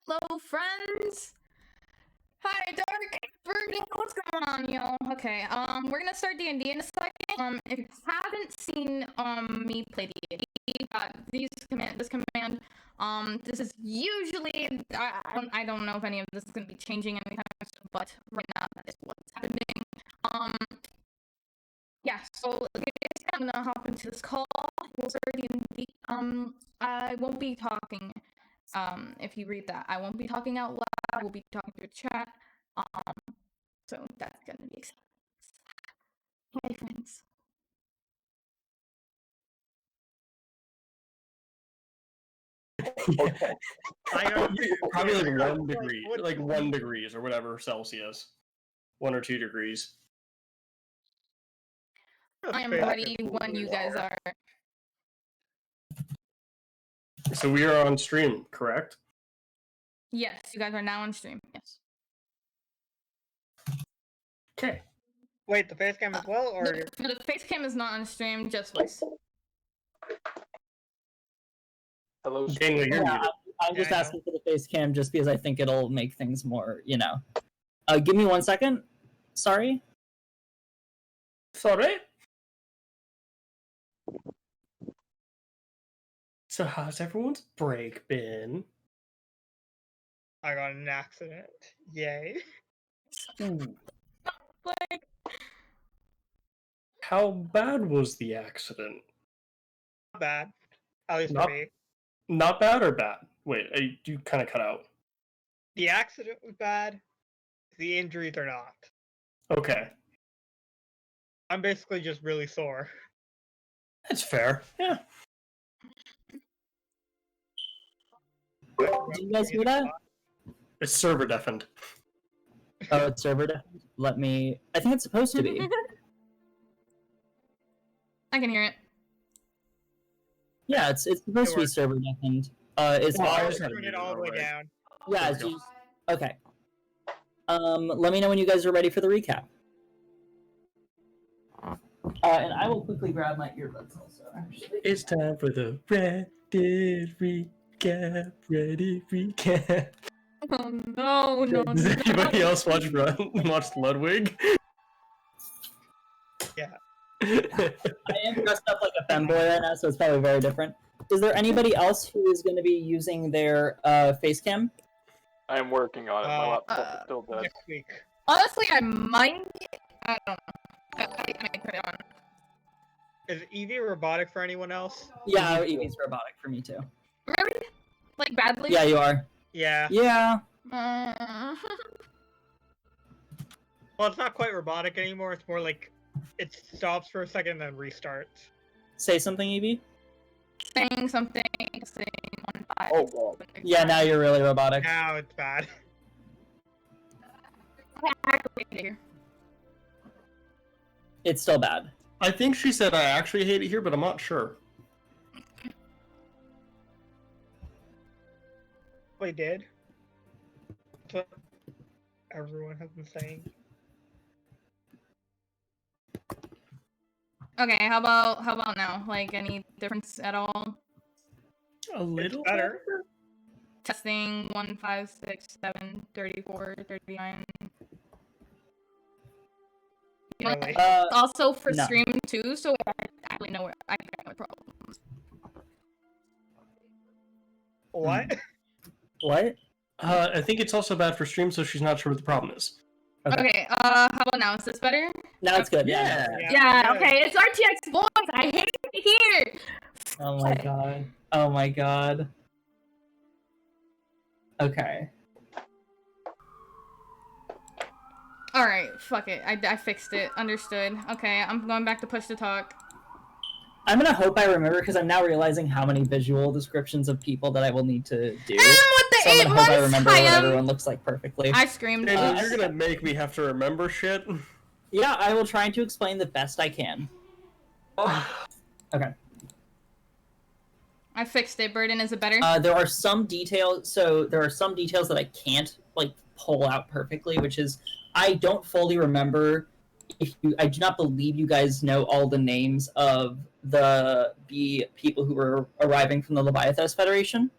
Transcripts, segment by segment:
Hello, friends. Hi, Dark. Birdie, what's going on, yo? Okay, we're gonna start D&D in a second. If you haven't seen, me play D&D, this command, this is usually, I don't know if any of this is gonna be changing anytime soon, but right now that is what's happening. Yeah, so I'm gonna hop into this call. We'll start D&D. I won't be talking. If you read that, I won't be talking out loud. We'll be talking through chat. So that's gonna be exciting. Hi, friends. Probably like 1 degree, like 1 degrees or whatever Celsius, 1 or 2 degrees. I am ready when you guys are. So we are on stream, correct? Yes, you guys are now on stream. Yes. Okay. Wait, the face cam as well, or the face cam is not on stream, just voice. Hello. Daniel, you're muted. I'm just asking for the face cam just because I think it'll make things more, give me 1 second. Sorry. Sorry. So how's everyone's break been? I got in an accident. Yay. Like, How bad was the accident? Not bad. At least Not- for me. Not bad or bad? Wait, you kind of cut out. The accident was bad. The injuries are not. Okay. I'm basically just really sore. That's fair. Yeah. Did you guys hear that? It's server deafened. Oh, it's server deafened? I think it's supposed to be. I can hear it. Yeah, it's supposed to be server deafened. It's Well, I I'll just had to turn mute it all the way already. down. yeah, There we go. okay. Let me know when you guys are ready for the recap. And I will quickly grab my earbuds also, actually. It's time for the Reddit recap. Reddit recap. Oh, no, Does anybody else watch Ludwig? Yeah. I am dressed up like a femboy right now, so it's probably very different. Is there anybody else who is going to be using their face cam? I am working on it. My laptop is still dead. Next week. Honestly, I might. I don't know. I might put it on. Is EV robotic for anyone else? Yeah, Evie's robotic for me too. Really? Like, badly? Yeah, you are. Yeah. Yeah. Well, it's not quite robotic anymore. It's more like it stops for a second and then restarts. Say something, Evie. Saying something. Saying 1-5. Oh god. Yeah, now you're really robotic. Now it's bad. Okay, I have to wait here. It's still bad. I think she said I actually hate it here, but I'm not sure. We did. That's what everyone has been saying. Okay, how about now? Like, any difference at all? A little better. Testing 1, 5, 6, 7, 34, 39. Really. Also for no. stream too, so I actually know where I can have problems. What? What? I think it's also bad for stream, so she's not sure what the problem is. Okay, how about now? Is this better? Now it's good. Yeah. Yeah, okay, it's RTX voice! I hate it here! Oh my god. Oh my god. Okay. Alright, fuck it. I fixed it. Understood. Okay, I'm going back to push to talk. I'm gonna hope I remember because I'm now realizing how many visual descriptions of people that I will need to do. And with the So I'm 8 gonna hope I months, remember what everyone looks like perfectly. I screamed. And you're gonna make me have to remember shit. Yeah, I will try to explain the best I can. Okay. I fixed it. Burden, is it better? There are some details. So there are some details that I can't pull out perfectly, which is I don't fully remember. I do not believe you guys know all the names of the people who were arriving from the Leviathos Federation.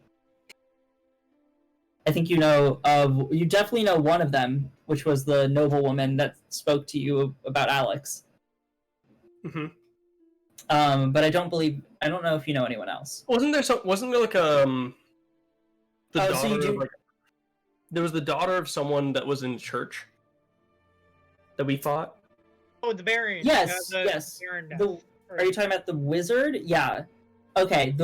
I think you know of. You definitely know one of them, which was the noblewoman that spoke to you about Alex. Mm-hmm. But I don't know if you know anyone else. Wasn't there like the Oh, daughter so you do- of, there was the daughter of someone that was in church that we fought? Oh, the Baron. Yes, the yes. Baron death. Are you talking about the wizard? Yeah. Okay,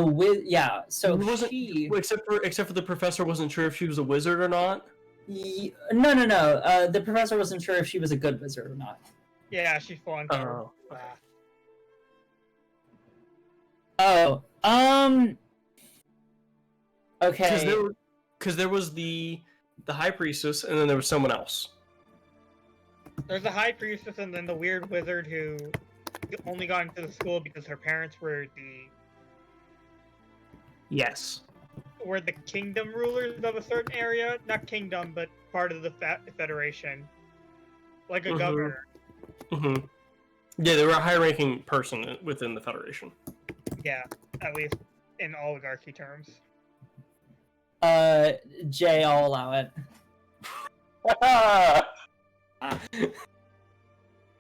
yeah. So she except for the professor wasn't sure if she was a wizard or not. No. The professor wasn't sure if she was a good wizard or not. Yeah, she flunked. Oh. Oh. Okay. Because there was the high priestess, and then there was someone else. There's the high priestess, and then the weird wizard who only got into the school because her parents were the kingdom rulers of a certain area. Not kingdom, but part of the federation, like a governor. Mm-hmm. Yeah, they were a high-ranking person within the federation. Yeah, at least in oligarchy terms. Jay, I'll allow it.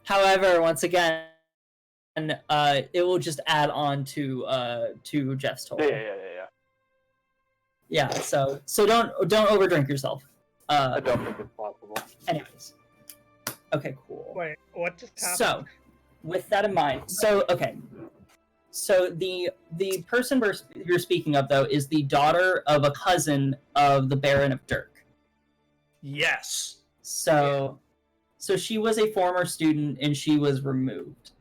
However, once again, it will just add on to Jeff's total. Yeah. So don't overdrink yourself. I don't think it's possible. Anyways. Okay, cool. Wait, what just happened? So, with that in mind, so the person you're speaking of, though, is the daughter of a cousin of the Baron of Dirk. Yes. So she was a former student, and she was removed.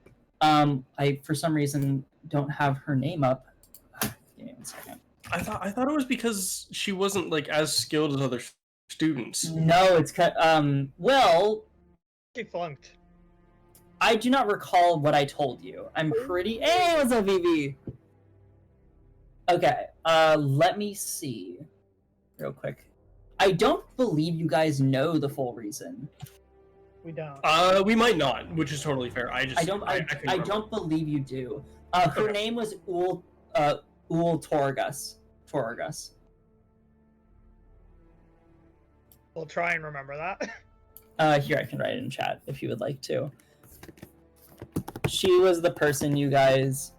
I, for some reason, don't have her name up. Give me 1 second. I thought it was because she wasn't, like, as skilled as other students. No, it's... well... She flunked. I do not recall what I told you. I'm pretty... Hey, what's up, VV? Okay, let me see. Real quick. I don't believe you guys know the full reason. We don't. We might not, which is totally fair. I don't believe you do. Her name was Ul Torgus. We'll try and remember that. Here, I can write it in chat if you would like to. She was the person you guys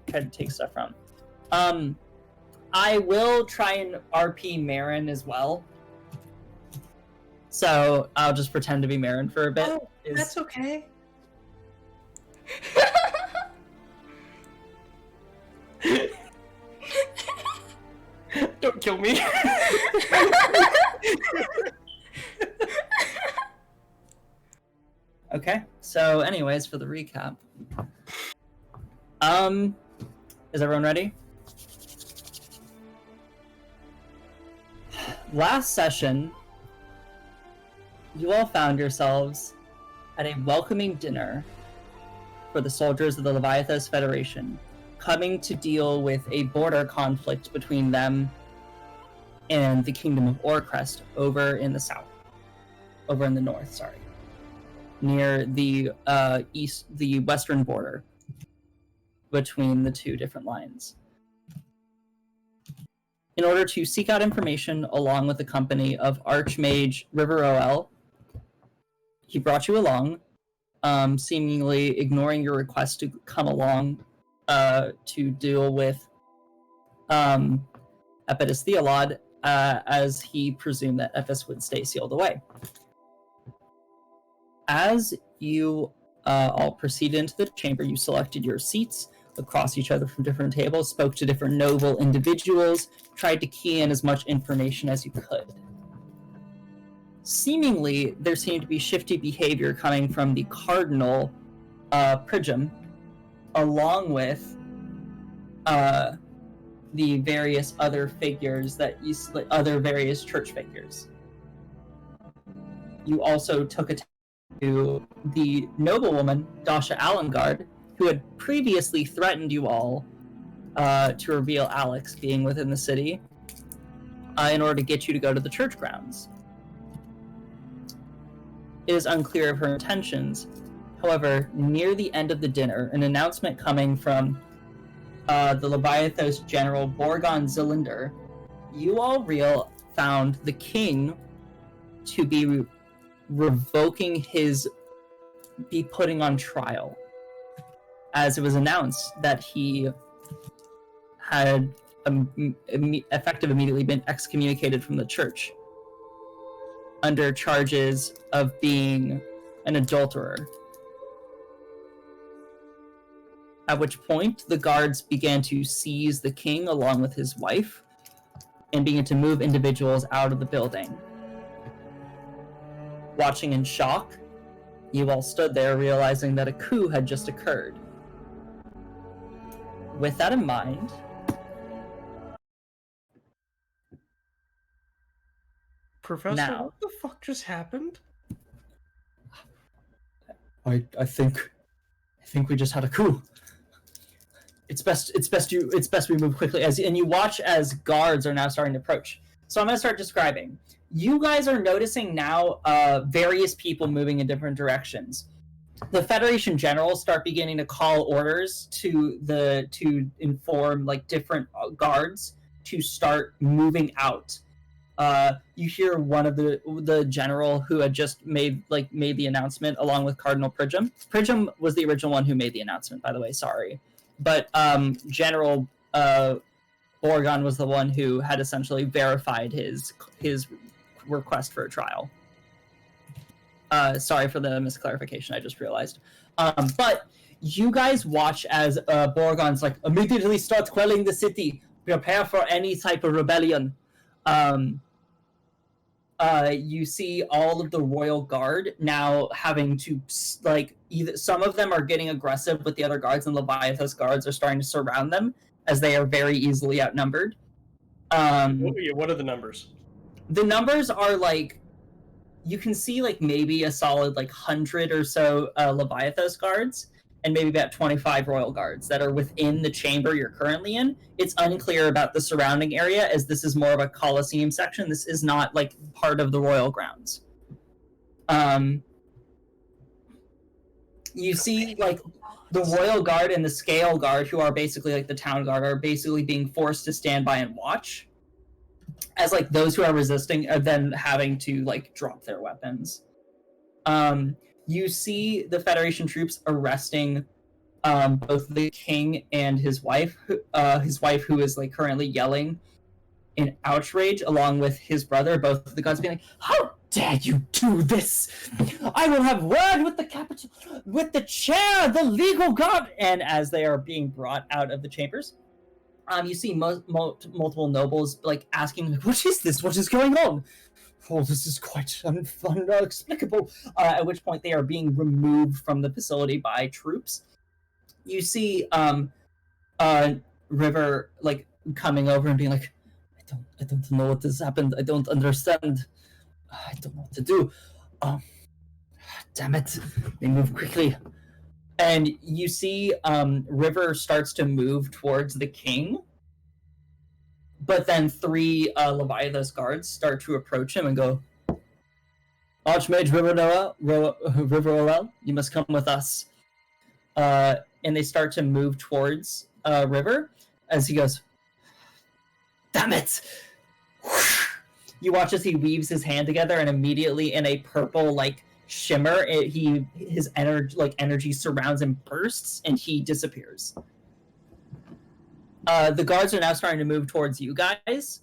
tried to take stuff from. I will try and RP Marin as well. So I'll just pretend to be Marin for a bit. Oh, that's okay. Don't kill me. Okay, so anyways, for the recap. Is everyone ready? Last session, you all found yourselves at a welcoming dinner for the soldiers of the Leviathos Federation, coming to deal with a border conflict between them and the Kingdom of Orcrest over in the north, near the western border between the two different lines. In order to seek out information along with the company of Archmage Riveroel, he brought you along, seemingly ignoring your request to come along to deal with Epidus Theolod, as he presumed that Epis would stay sealed away. As you all proceeded into the chamber, you selected your seats across each other from different tables, spoke to different noble individuals, tried to key in as much information as you could. Seemingly, there seemed to be shifty behavior coming from the Cardinal Pridgham, along with the various other figures other various church figures. You also took a to the noblewoman, Dasha Allengard, who had previously threatened you all to reveal Alex being within the city in order to get you to go to the church grounds. It is unclear of her intentions. However, near the end of the dinner, an announcement coming from the Leviathos General Borgon Zillander you all found the king to be be putting on trial, as it was announced that he had immediately been excommunicated from the church under charges of being an adulterer. At which point, the guards began to seize the king along with his wife and began to move individuals out of the building. Watching in shock, you all stood there realizing that a coup had just occurred. With that in mind, Professor, now, what the fuck just happened? I think we just had a coup. It's best we move quickly and you watch as guards are now starting to approach. So I'm going to start describing. You guys are noticing now various people moving in different directions. The Federation generals start beginning to call orders to inform like different guards to start moving out. You hear one of the general who had just made the announcement along with Cardinal Pridgham. Pridgham was the original one who made the announcement, by the way, sorry. But General Oregon was the one who had essentially verified his request for a trial. Sorry for the misclarification, I just realized. But you guys watch as Borgon's like, immediately start quelling the city, prepare for any type of rebellion. You see all of the royal guard now having to, like, either some of them are getting aggressive with the other guards, and Leviathus guards are starting to surround them as they are very easily outnumbered. What are the numbers? The numbers are like, you can see like maybe a solid like 100 or so Leviathus guards, and maybe about 25 royal guards that are within the chamber you're currently in. It's unclear about the surrounding area, as this is more of a Colosseum section. This is not like part of the royal grounds. You see like the royal guard and the scale guard, who are basically like the town guard, are basically being forced to stand by and watch, as like those who are resisting are then having to like drop their weapons. You see the Federation troops arresting both the king and his wife who is like currently yelling in outrage, along with his brother, both of the guards being like, "How dare you do this? I will have word with the chair, the legal guard." And as they are being brought out of the chambers, you see multiple nobles like asking, like, "What is this? What is going on? Oh, this is quite inexplicable." At which point they are being removed from the facility by troops. You see River like coming over and being like, I don't know what has happened. I don't understand. I don't know what to do. Damn it. They move quickly. And you see River starts to move towards the king. But then 3 Leviathus guards start to approach him and go, "Archmage River, you must come with us." And they start to move towards River as he goes, "Damn it!" You watch as he weaves his hand together, and immediately in a purple like shimmer, his energy surrounds and bursts, and he disappears. The guards are now starting to move towards you guys.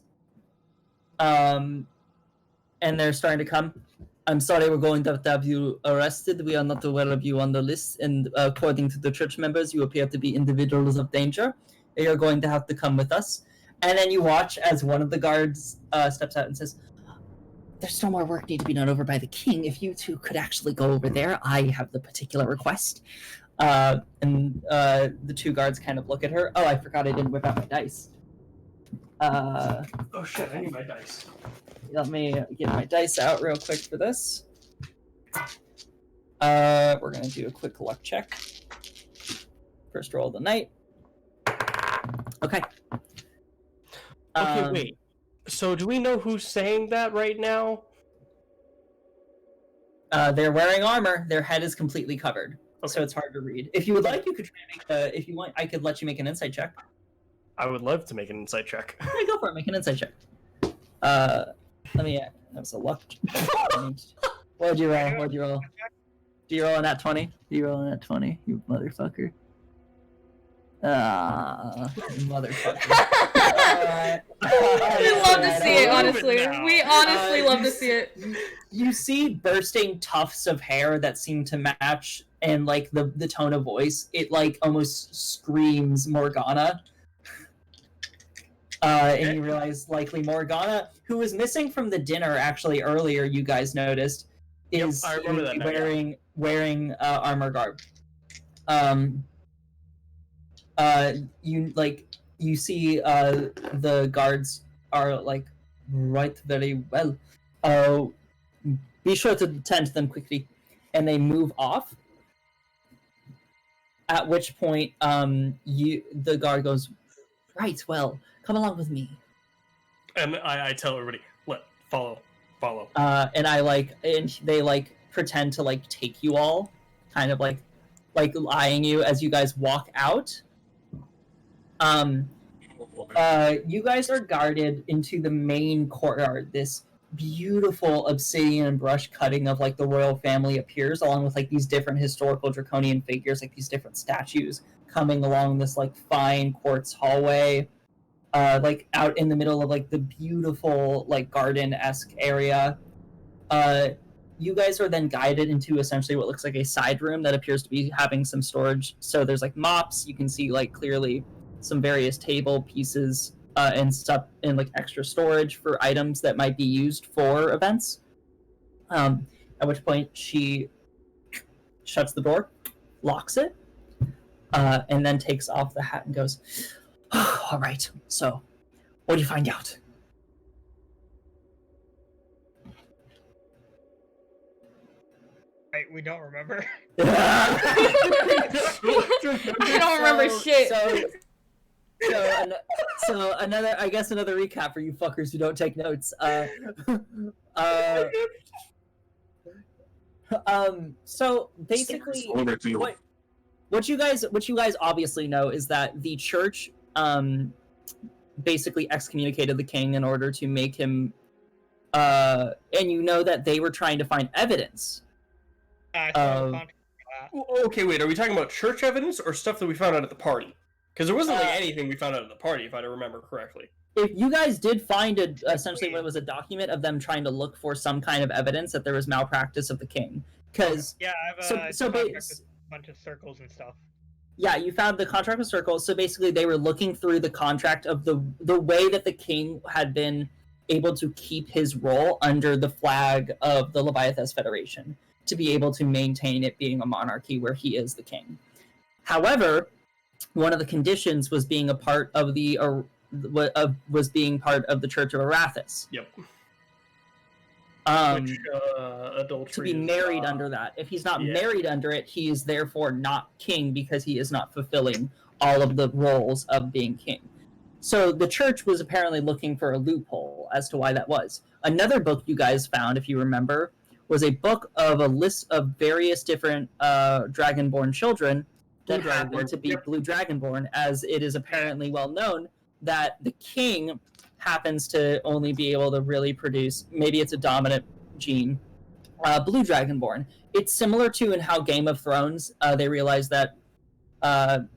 And they're starting to come. "I'm sorry, we're going to have you arrested. We are not aware of you on the list, and according to the church members, you appear to be individuals of danger. You're going to have to come with us." And then you watch as one of the guards steps out and says, "There's still more work need to be done over by the king. If you two could actually go over there, I have the particular request." And the 2 guards kind of look at her. Oh, I forgot I didn't whip out my dice. Oh shit, I need my dice. Let me get my dice out real quick for this. We're going to do a quick luck check. First roll of the night. Okay. Okay, wait. So do we know who's saying that right now? They're wearing armor. Their head is completely covered. Okay. So it's hard to read. If you would like, you could try and make if you want, I could let you make an insight check. I would love to make an insight check. Okay, go for it. Make an insight check. Let me. That was a luck. What'd you roll? What'd you roll? Do you roll on that 20? Do you roll on that 20? You motherfucker. Motherfucker. We love to see it, honestly. We honestly love to see it. You see bursting tufts of hair that seem to match, and like the tone of voice, it like almost screams Morgana. And you realize likely Morgana, who was missing from the dinner actually earlier, you guys noticed, is wearing armor garb. You see the guards are like, right, very well. Be sure to tend to them quickly, and they move off. At which point, the guard goes, right, well, come along with me. And I tell everybody, follow. And they pretend to take you all, kind of like eyeing you as you guys walk out. You guys are guarded into the main courtyard. This beautiful obsidian and brush cutting of the royal family appears, along with these different historical draconian figures, these different statues coming along this fine quartz hallway, out in the middle of the beautiful garden-esque area. You guys are then guided into essentially what looks like a side room that appears to be having some storage. So there's mops. You can see clearly some various table pieces and stuff in extra storage for items that might be used for events. At which point she shuts the door, locks it, and then takes off the hat and goes, all right, so what do you find out? Right, we don't remember. I don't remember shit. So another recap for you fuckers who don't take notes. So basically, what you guys obviously know is that the church basically excommunicated the king in order to make him, and you know that they were trying to find evidence. Okay, wait, are we talking about church evidence or stuff that we found out at the party? Because there wasn't anything we found out at the party, if I remember correctly. If you guys did find essentially what was a document of them trying to look for some kind of evidence that there was malpractice of the king, because I have a bunch of circles and stuff. Yeah, you found the contract with circles. So basically, they were looking through the contract of the way that the king had been able to keep his role under the flag of the Leviathan Federation to be able to maintain it being a monarchy where he is the king. However, one of the conditions was being a part of the Church of Arathis. Yep. To be married under that. If he's not married under it, he is therefore not king because he is not fulfilling all of the roles of being king. So the church was apparently looking for a loophole as to why that was. Another book you guys found, if you remember, was a book of a list of various different dragonborn children that happened to be blue dragonborn, as it is apparently well known that the king happens to only be able to really produce, maybe it's a dominant gene, blue dragonborn. It's similar to in how Game of Thrones, they realized that, oh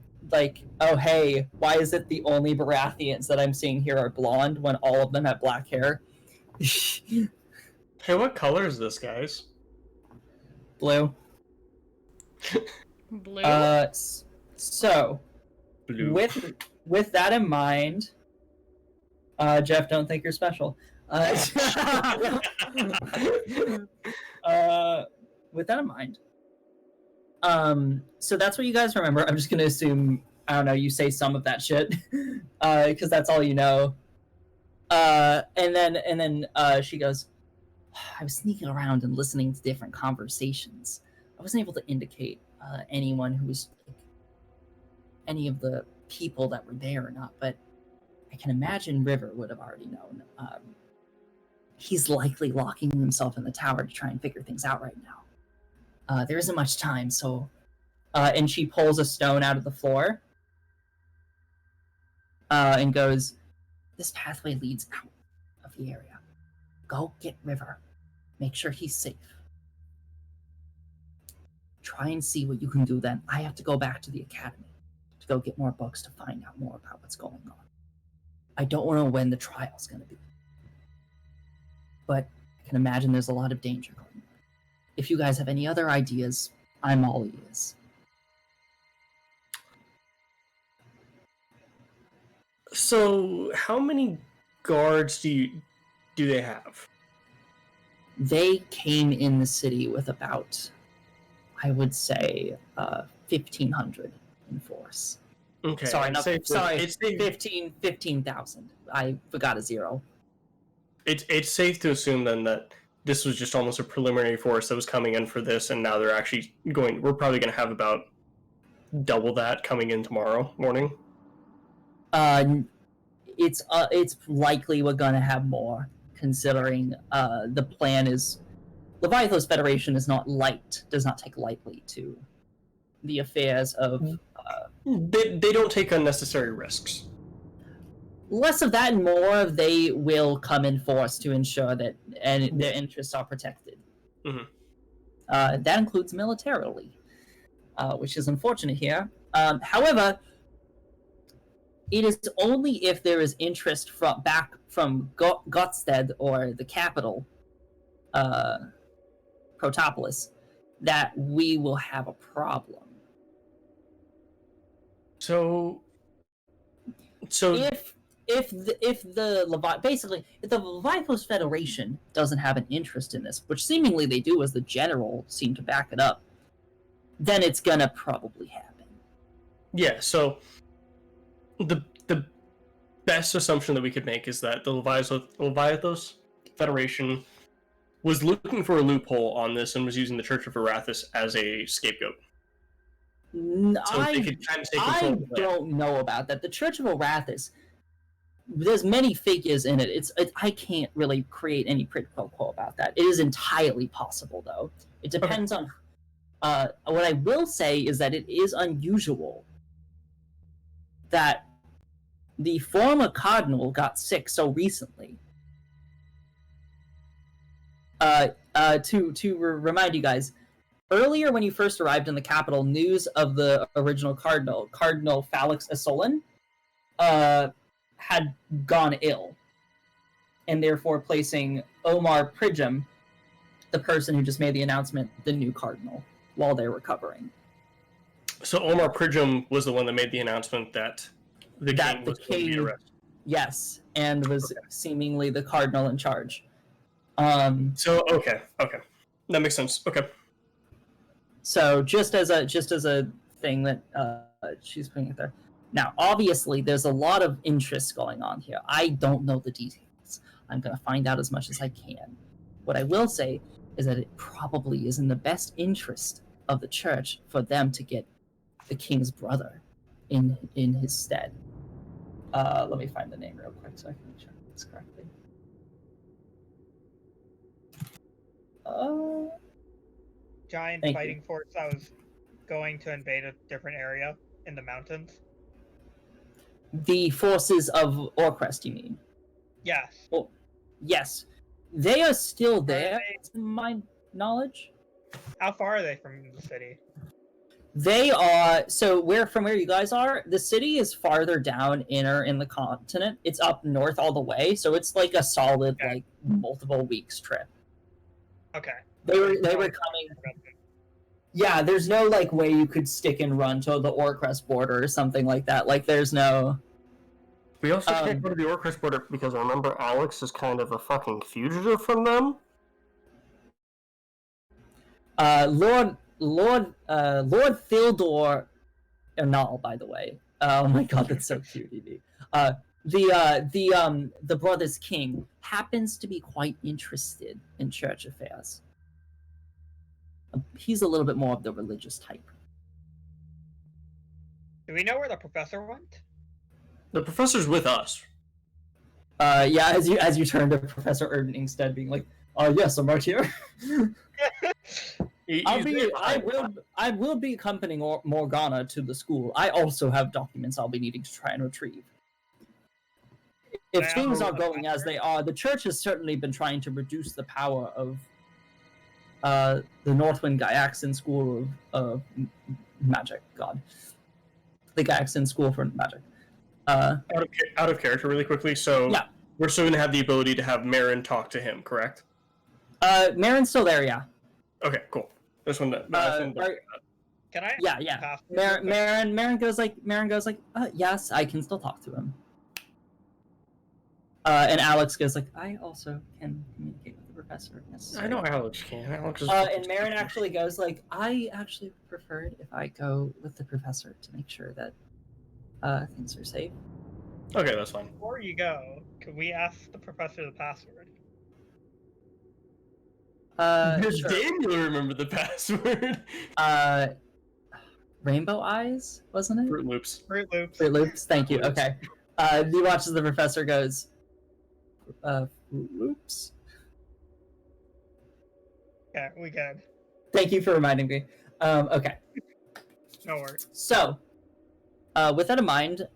hey, why is it the only Baratheons that I'm seeing here are blonde when all of them have black hair? Hey, what color is this, guys? Blue. Blue. So, Blue. with that in mind, Jeff, don't think you're special. With that in mind, so that's what you guys remember. I'm just gonna assume, I don't know, you say some of that shit, because that's all you know. And then she goes, I was sneaking around and listening to different conversations. I wasn't able to indicate anyone who was any of the people that were there or not, but I can imagine River would have already known. He's likely locking himself in the tower to try and figure things out right now. There isn't much time, so... and she pulls a stone out of the floor and goes, this pathway leads out of the area. Go get River. Make sure he's safe. Try and see what you can do then. I have to go back to the academy to go get more books to find out more about what's going on. I don't know when the trial's going to be. But I can imagine there's a lot of danger going on. If you guys have any other ideas, I'm all ears. So, how many guards do they have? They came in the city with about, I would say, 1,500 in force. Okay. Sorry, not, sorry, it's 15,000. I forgot a zero. It's safe to assume then that this was just almost a preliminary force that was coming in for this, and now they're actually going. We're probably going to have about double that coming in tomorrow morning. It's likely we're gonna have more, considering the plan is Leviathos Federation is does not take lightly to the affairs of. They don't take unnecessary risks. Less of that and more of they will come in force to ensure that their interests are protected. Mm-hmm. That includes militarily, which is unfortunate here. However, it is only if there is interest back from Gottsted or the capital, Protopolis, that we will have a problem. So if the Leviathos Federation doesn't have an interest in this, which seemingly they do, as the general seemed to back it up, then it's gonna probably happen. Yeah. So the best assumption that we could make is that the Leviathos Federation was looking for a loophole on this and was using the Church of Arathis as a scapegoat. So they could kind of take control of the don't know about that. The Church of Arathis, there's many figures in it. I can't really create any quid pro quo about that. It is entirely possible, though. It depends on. What I will say is that it is unusual that the former cardinal got sick so recently. To remind you guys, earlier when you first arrived in the capital, news of the original cardinal, Cardinal Felix Asolin, had gone ill, and therefore placing Omar Pridgham, the person who just made the announcement, the new cardinal, while they're recovering. So Omar Pridgham was the one that made the announcement that the king was going to be arrested. Yes, and was seemingly the cardinal in charge. So okay, that makes sense. Okay. So just as a thing that she's putting it there. Now, obviously, there's a lot of interest going on here. I don't know the details. I'm going to find out as much as I can. What I will say is that it probably is in the best interest of the church for them to get the king's brother in his stead. Let me find the name real quick so I can check this correctly. Giant fighting force that was going to invade a different area in the mountains. The forces of Orcrest, you mean? Yes. Well, yes. They are still there, to my knowledge. How far are they from the city? They are, from where you guys are, the city is farther down inner in the continent. It's up north all the way, so it's like a solid, multiple weeks trip. Okay. They were coming. Yeah, there's no way you could stick and run to the Orcrest border or something like that. There's no. We also can't go to the Orcrest border because I remember Alex is kind of a fucking fugitive from them. Lord Thildor Ernal, by the way. Oh my god, that's so cute, EV. The brother's king happens to be quite interested in church affairs. He's a little bit more of the religious type. Do we know where the professor went? The professor's with us. Yeah, as you turn to Professor Erdeningstead, being like, yes, I'm right here. I will be accompanying Morgana to the school. I also have documents I'll be needing to try and retrieve. if things are going as they are, the church has certainly been trying to reduce the power of the Northwind Gaiaxin School of Magic. God, the Gaiaxin School for Magic. Out of character, really quickly. So Yeah. we're still gonna have the ability to have Marin talk to him, correct? Marin's still there, yeah. Okay, cool. This one. Can I? Yeah. Password? Marin goes like, yes, I can still talk to him. And Alex goes like, I also can communicate with the professor. Yes. I know Alex can. Alex is. And Marin actually goes like, I actually prefer it if I go with the professor to make sure that things are safe. Okay, that's fine. Before you go, could we ask the professor the password? Sure. Damn, you'll remember the password. Rainbow Eyes, wasn't it? Fruit Loops. Fruit Loops. Fruit Loops. Thank you. Fruit Loops. Okay. He watches the professor goes, Fruit Loops. Okay, we good. Thank you for reminding me. Okay. No worries. So, with that in mind,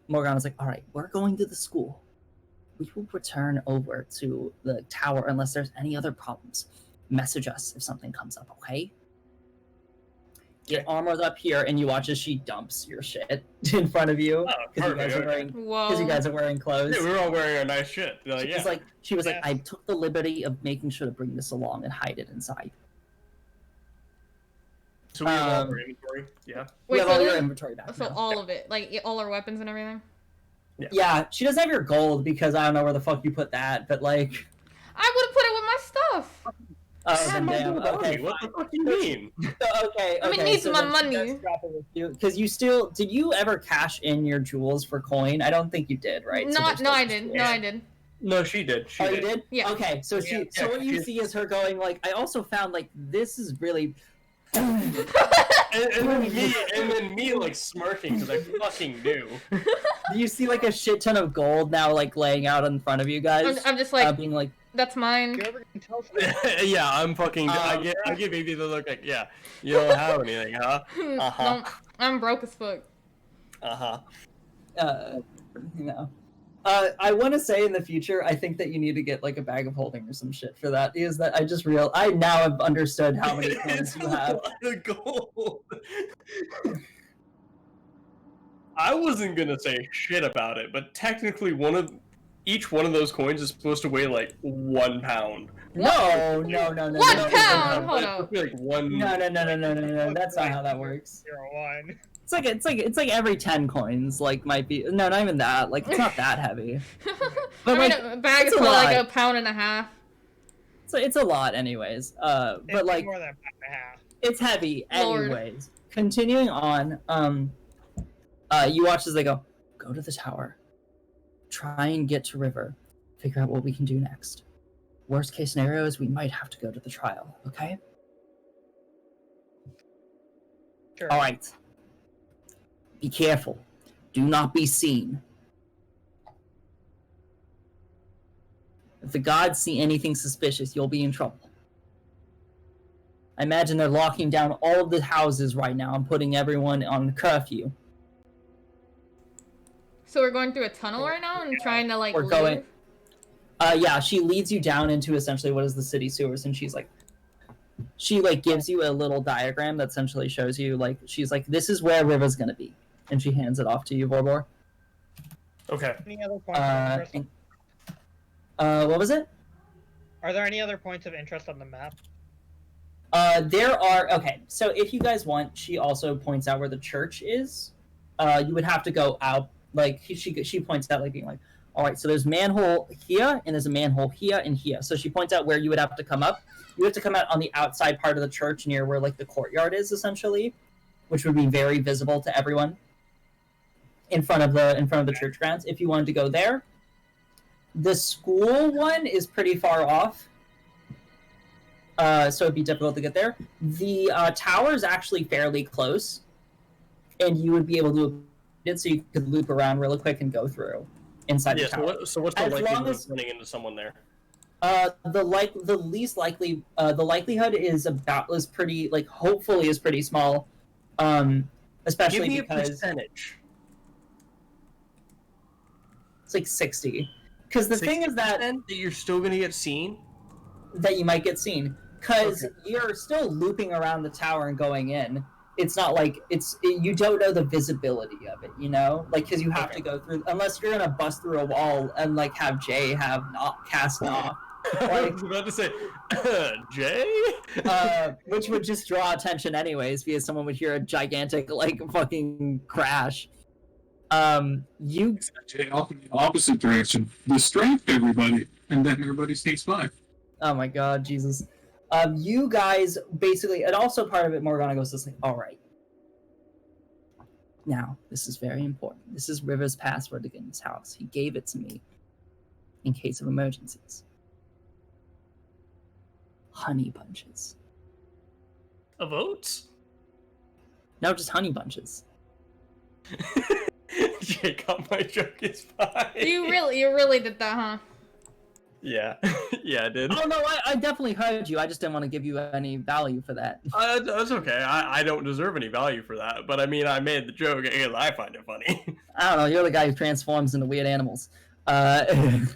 Morgana's like, all right, we're going to the school. We will return over to the tower unless there's any other problems. Message us if something comes up, okay? Get armored up here, and you watch as she dumps your shit in front of you because you guys are wearing Whoa. clothes. Yeah, we were all wearing our nice shit. Like, She was like, Yeah. I took the liberty of making sure to bring this along and hide it inside. So we have all our inventory. Yeah. We Wait, have so, all your inventory back. so now. all of it, like all our weapons and everything. Yeah, she doesn't have your gold because I don't know where the fuck you put that, but like. I would have put it with my stuff. Oh, then damn. Okay, What the fuck do you mean? okay. I mean, it needs my money. Because you still did you ever cash in your jewels for coin? I don't think you did, right? So No, I did. No, I did. No, she did. She Oh, did. you did? Yeah. Okay, so Yeah. so what you see is her going like, I also found like this is really. And then me like smirking because I fucking knew. You see like a shit ton of gold now like laying out in front of you guys. I'm just like, being like, that's mine. Whoever can tell Yeah, I'm fucking. I give baby the look like, yeah, you don't have anything, huh? No, I'm broke as fuck. you know. I want to say in the future, I think that you need to get like a bag of holding or some shit for that. Is that I now have understood how many coins you have. The gold. I wasn't gonna say shit about it, but technically each one of those coins is supposed to weigh like 1 pound. No. 1 pound. Hold up. Like one. No. That's not how that works. 01. It's like every 10 coins, like might be not even that. Like it's not that heavy. I mean, like, a bag is it's a probably like lot. 1.5 pounds. So it's a lot, anyways. But It's like more than a pound and a half. it's heavy, Lord. anyways. Continuing on, you watch as they go to the tower, try and get to River, figure out what we can do next. Worst case scenario is we might have to go to the trial. Okay. Sure. All right. Be careful. Do not be seen. If the gods see anything suspicious, you'll be in trouble. I imagine they're locking down all of the houses right now and putting everyone on curfew. So we're going through a tunnel right now and trying to like We're leave? going- Yeah, she leads you down into essentially what is the city sewers, and she gives you a little diagram that essentially shows you she's like, this is where River's gonna be. And she hands it off to you, Vorbor. Okay. Any other points of interest? What was it? Are there any other points of interest on the map? There are. Okay, so if you guys want, she also points out where the church is. You would have to go out. Like she points out, like being like, all right, so there's manhole here, and there's a manhole here and here. So she points out where you would have to come up. You have to come out on the outside part of the church, near where like the courtyard is, essentially, which would be very visible to everyone in front of the church grounds. If you wanted to go there, the school one is pretty far off. So it'd be difficult to get there. The tower is actually fairly close, and you would be able to it so you could loop around really quick and go through inside the tower. So what's the As likelihood long as- of running into someone there? The least likely, the likelihood is pretty, hopefully is pretty small, especially Give me because a percentage. It's like 60. Because the thing is that you're still gonna get seen. That you might get seen, because you're still looping around the tower and going in. It's not like you don't know the visibility of it, you know, like because you have to go through unless you're gonna bust through a wall and like have Jay have not cast off. I was about to say, Jay, which would just draw attention anyways, because someone would hear a gigantic like fucking crash. You Jay off in the opposite direction. The strength, everybody, and then everybody takes 5. Oh my god, Jesus. You guys basically, and also part of it, Morgana goes just like, all right. Now, this is very important. This is River's password to get in his house. He gave it to me in case of emergencies. Honey bunches. Of oats? No, just honey bunches. Jay got my joke, it's fine. You really did that, huh? Yeah. Yeah, I did. Oh no, I definitely heard you. I just didn't want to give you any value for that. That's okay. I don't deserve any value for that. But I mean, I made the joke because I find it funny. I don't know. You're the guy who transforms into weird animals. I'm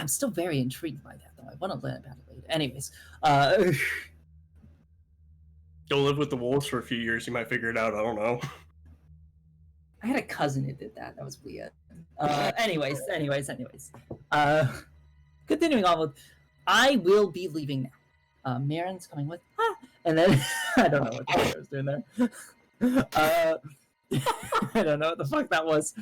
still very intrigued by that, though. I want to learn about it later. Anyways, Go live with the wolves for a few years. You might figure it out. I don't know. I had a cousin who did that. That was weird. Anyways. Continuing on with, I will be leaving now. Marin's coming with, and then I don't know what the fuck I was doing there. I don't know what the fuck that was.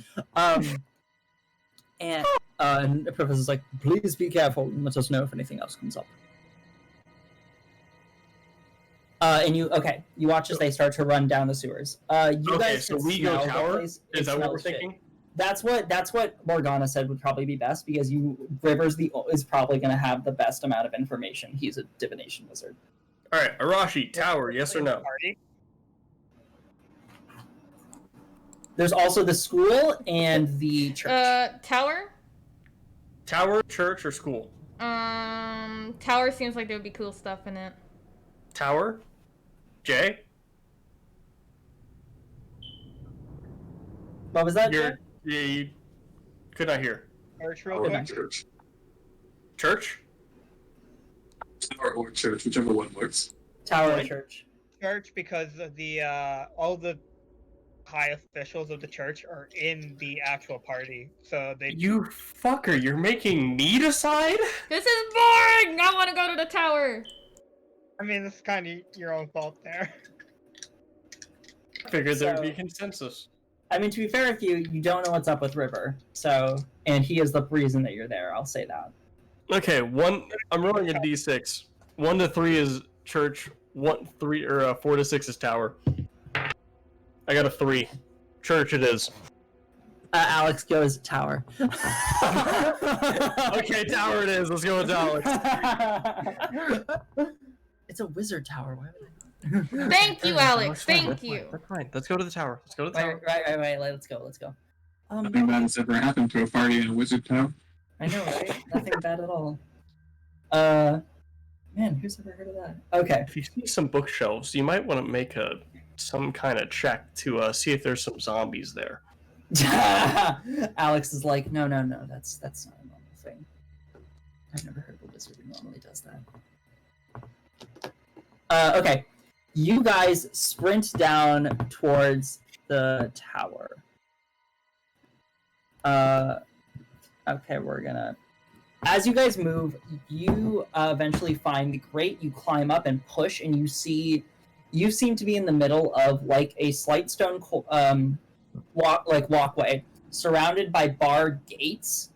And the professor's like, please be careful and let us know if anything else comes up. And you watch as they start to run down the sewers. Guys so we go tower? Is that what we're thinking? That's what Morgana said would probably be best, because Rivers is probably going to have the best amount of information. He's a divination wizard. All right, Arashi, tower, yes or no? Party. There's also the school and the church. Tower? Tower, church, or school? Tower seems like there would be cool stuff in it. Tower? Jay? What was that? Yeah, you could not hear. Church real Or quick. church. Church? Tower or church, whichever one works. Tower or church. Church, because of the all the high officials of the church are in the actual party, so they. You fucker, you're making me decide? This is boring! I want to go to the tower! I mean, this is kind of your own fault there. I figured there would be So- consensus. I mean, to be fair with you, you don't know what's up with River, and he is the reason that you're there. I'll say that. Okay, I'm rolling a d6. 1 to 3 is church. 4 to 6 is tower. I got a 3. Church it is. Alex goes tower. Okay, tower it is. Let's go with Alex. It's a wizard tower. Why would I? Thank you, Alex. That's fine, Thank that's you. fine, That's fine. Let's go to the tower. Let's go to the tower. Right. Let's go. Nothing bad has ever happened to a party in a wizard town. I know, right? Nothing bad at all. Man, who's ever heard of that? Okay. If you see some bookshelves, you might want to make some kind of check to see if there's some zombies there. Alex is like, no, that's not a normal thing. I've never heard of a wizard who normally does that. Okay. You guys sprint down towards the tower. Okay, as you guys move, you eventually find the grate. You climb up and push, and you seem to be in the middle of like a slight stone walkway surrounded by barred gates.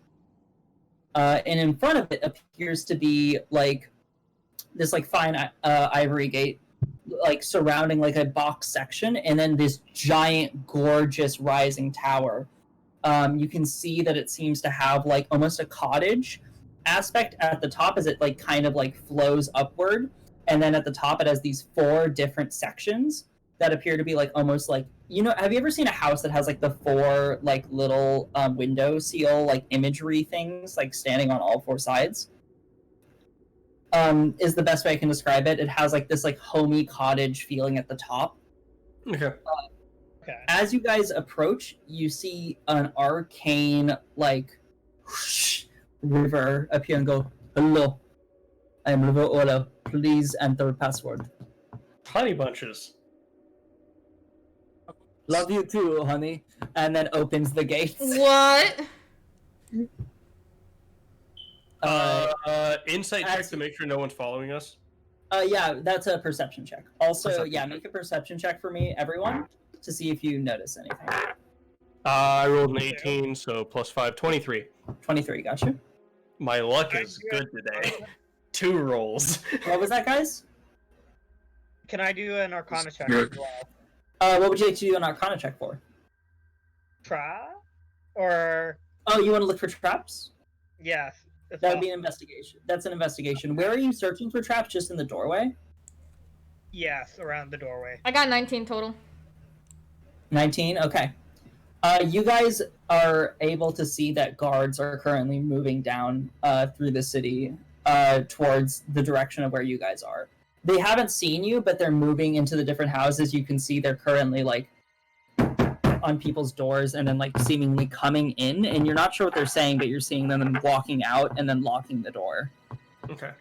And in front of it appears to be like this like fine ivory gate, like surrounding like a box section, and then this giant, gorgeous rising tower. You can see that it seems to have like almost a cottage aspect at the top, as it like kind of like flows upward, and then at the top it has these 4 different sections that appear to be like almost like, have you ever seen a house that has like the 4 like little window seal like imagery things like standing on all 4 sides? Is the best way I can describe it. It has like this like homey cottage feeling at the top. Okay. Okay. As you guys approach, you see an arcane, like, whoosh, river appear and go, "Hello, I am River Ola. Please enter password." Honey bunches. Love you too, honey. And then opens the gates. What? Insight check to make sure no one's following us. Yeah, that's a perception check. Also, Perception yeah, check. make a perception check for me, everyone, to see if you notice anything. I rolled an 18, so plus 5, 23. 23, gotcha. My luck is good today. 2 rolls. What was that, guys? Can I do an Arcana check Sure. as well? What would you like to do an Arcana check for? Try? Or Oh, you want to look for traps? yes. if That would be an possible. investigation. That's an investigation. Where are you searching for traps? Just in the doorway? Yes, around the doorway. I got 19 total. 19? Okay. You guys are able to see that guards are currently moving down through the city towards the direction of where you guys are. They haven't seen you, but they're moving into the different houses. You can see they're currently, like, on people's doors and then, like, seemingly coming in, and you're not sure what they're saying, but you're seeing them walking out and then locking the door. Okay.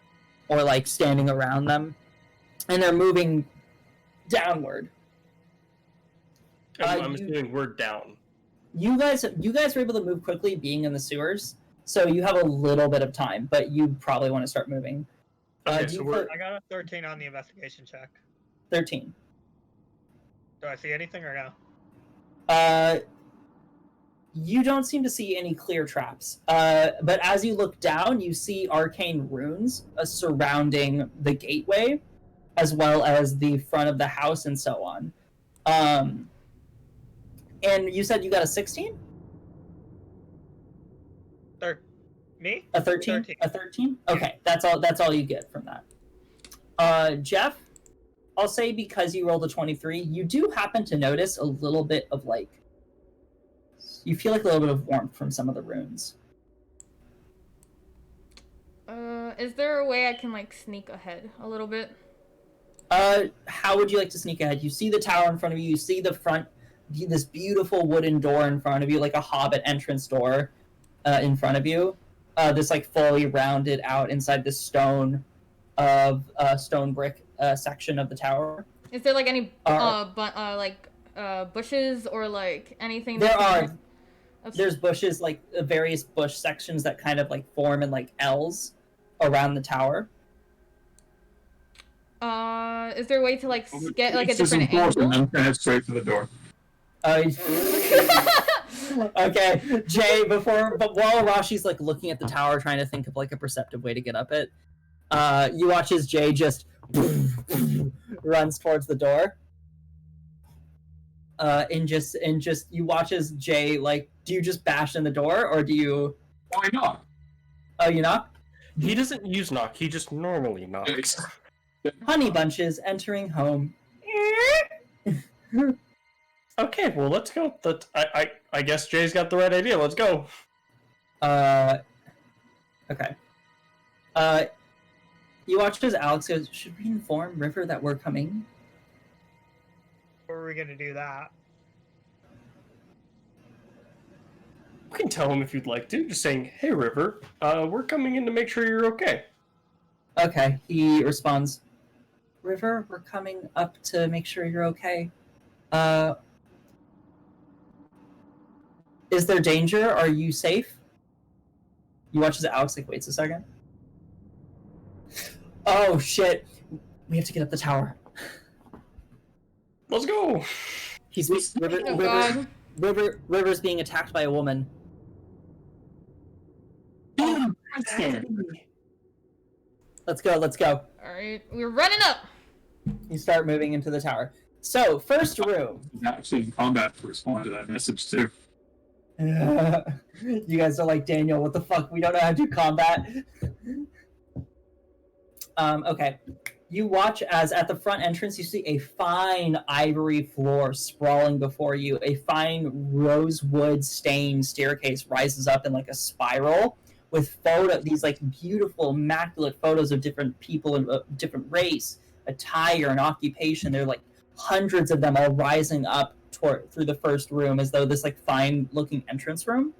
Or, like, standing around them. And they're moving downward. I'm assuming we're down. You guys were able to move quickly being in the sewers, so you have a little bit of time, but you probably want to start moving. Okay, do so you we're... I got a 13 on the investigation check. 13. Do I see anything or no? You don't seem to see any clear traps. But as you look down, you see arcane runes surrounding the gateway, as well as the front of the house and so on. And you said you got a 16? Me? A 13? 13. A 13? Okay, that's all you get from that. Jeff, I'll say because you rolled a 23, you do happen to notice a little bit of, like, you feel like a little bit of warmth from some of the runes. Is there a way I can, like, sneak ahead a little bit? How would you like to sneak ahead? You see the tower in front of you, you see the front, this beautiful wooden door in front of you, like a hobbit entrance door in front of you. This, like, fully rounded out inside this stone brick section of the tower. Is there, like, any, bushes or, like, anything? There that are. There's bushes, like, various bush sections that kind of, like, form in, like, L's around the tower. Is there a way to, like, get, like, a It's just different important, angle? I'm gonna head straight for the door. Okay, Jay, but while Rashi's, like, looking at the tower, trying to think of, like, a perceptive way to get up it, you watch as Jay just runs towards the door. And you watch as Jay, like, do you just bash in the door, or do you... Why not? Oh, you knock? He doesn't use knock, he just normally knocks. Honey bunches entering home. Okay, well, let's go. I guess Jay's got the right idea. Let's go. Okay. You watch as Alex goes, should we inform River that we're coming? Or are we gonna do that? You can tell him if you'd like to. Just saying, hey, River, we're coming in to make sure you're okay. Okay, he responds, River, we're coming up to make sure you're okay. Is there danger? Are you safe? You watch as Alex, like, waits a second. Oh, shit. We have to get up the tower. Let's go. Oh, God. River's being attacked by a woman. Let's go. Alright, we're running up! You start moving into the tower. So, first room. Actually in combat to respond to that message too. You guys are like, Daniel, what the fuck? We don't know how to do combat. Okay. You watch as at the front entrance you see a fine ivory floor sprawling before you. A fine rosewood stained staircase rises up in, like, a spiral with these, like, beautiful immaculate photos of different people and different race, attire, and occupation. There are, like, hundreds of them all rising up through the first room, as though this like fine-looking entrance room.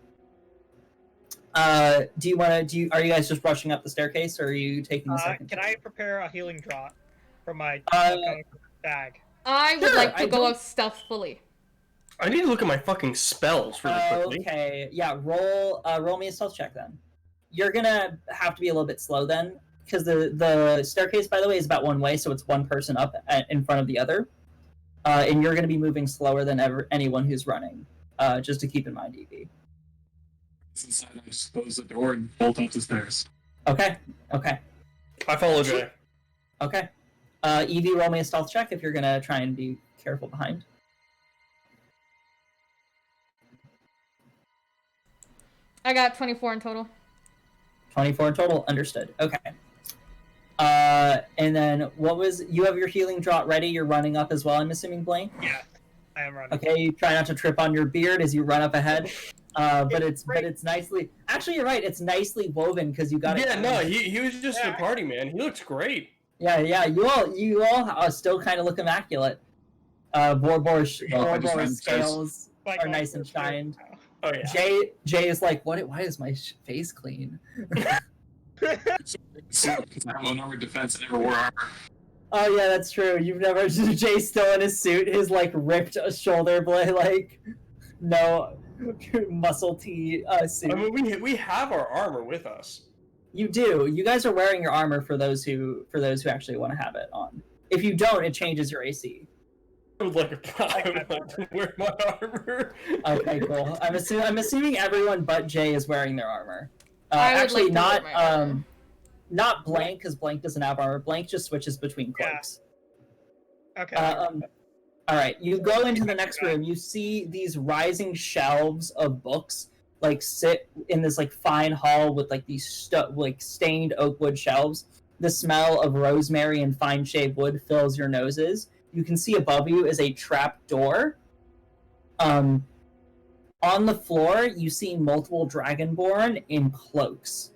Are you guys just rushing up the staircase, or are you taking a second? Can I prepare a healing draught from my bag? I would Sure, like to I go don't- up stealthily. I need to look at my fucking spells really quickly. Okay, yeah. Roll me a stealth check then. You're gonna have to be a little bit slow then, because the staircase, by the way, is about one way, so it's one person up in front of the other, and you're gonna be moving slower than anyone who's running. Just to keep in mind, Evie. Inside, I just close the door and bolt up the stairs. Okay. I follow Jay. Okay. Evie, roll me a stealth check if you're gonna try and be careful behind. I got 24 in total. 24 in total. Understood. Okay. And then you have your healing draught ready? You're running up as well, I'm assuming, Blaine? Yeah, I am running. Okay, you try not to trip on your beard as you run up ahead. But it's nicely. Actually, you're right. It's nicely woven because you got it. Yeah, no, he was just a party man. He looks great. Yeah. You all still kind of look immaculate. Borbor's scales are nice and shined. Oh yeah. Jay is like, what? Why is my face clean? So, because I have unarmored defense, I never wore armor. Oh yeah, that's true. You've never. Jay's still in his suit, his like ripped shoulder blade, like no muscle tee suit. I mean, we have our armor with us. You do. You guys are wearing your armor for those who actually want to have it on. If you don't, it changes your AC. I would like to wear my armor. Okay, cool. I'm assuming everyone but Jay is wearing their armor. I would Actually, like to wear my armor. Not Blank, because Blank doesn't have armor. Blank just switches between cloaks. Okay. All right, you go into the next room. You see these rising shelves of books, like sit in this like fine hall with like these stained oak wood shelves. The smell of rosemary and fine shaved wood fills your noses. You can see above you is a trap door. On the floor, you see multiple dragonborn in cloaks,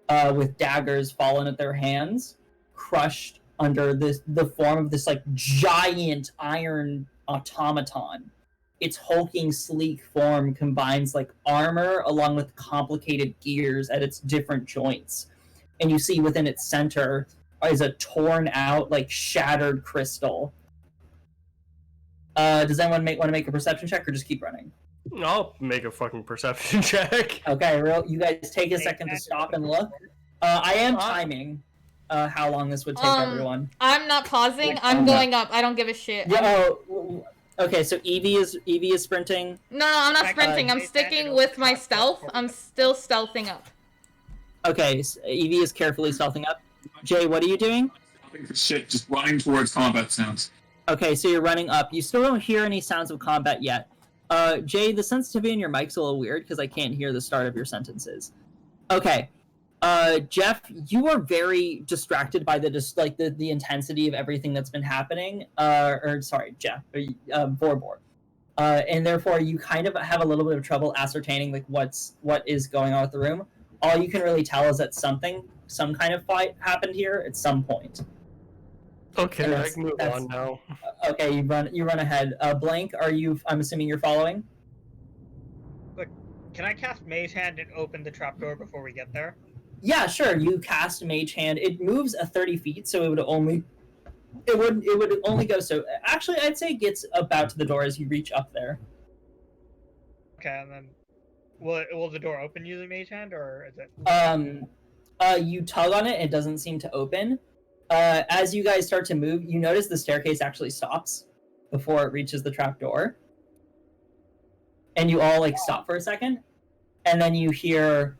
with daggers fallen at their hands, crushed under the form of this like giant iron automaton. Its hulking, sleek form combines like armor along with complicated gears at its different joints. And you see within its center is a torn out, like shattered crystal. Does anyone want to make a perception check or just keep running? I'll make a fucking perception check. Okay, you guys take a second to stop and look. I am timing how long this would take everyone. I'm not pausing. I'm going up. I don't give a shit. Yeah, okay, so Evie is sprinting. No, I'm not sprinting. I'm sticking with my stealth. I'm still stealthing up. Okay, so Evie is carefully stealthing up. Jay, what are you doing? Nothing for shit, just running towards combat sounds. Okay, so you're running up. You still don't hear any sounds of combat yet. Jay, the sensitivity in your mic's a little weird because I can't hear the start of your sentences. Okay. Jeff, you are very distracted by the intensity of everything that's been happening. Jeff, Borbor. And therefore you kind of have a little bit of trouble ascertaining like what is going on with the room. All you can really tell is that some kind of fight happened here at some point. Okay, I can move on now. Okay, you run ahead. Blank, I'm assuming you're following? Can I cast Mage Hand and open the trapdoor before we get there? Yeah, sure. You cast Mage Hand. It moves 30 feet, so it would only go so. Actually, I'd say it gets about to the door as you reach up there. Okay, and then will the door open using Mage Hand, or is it? You tug on it. It doesn't seem to open. As you guys start to move, you notice the staircase actually stops before it reaches the trapdoor. And you all stop for a second, and then you hear.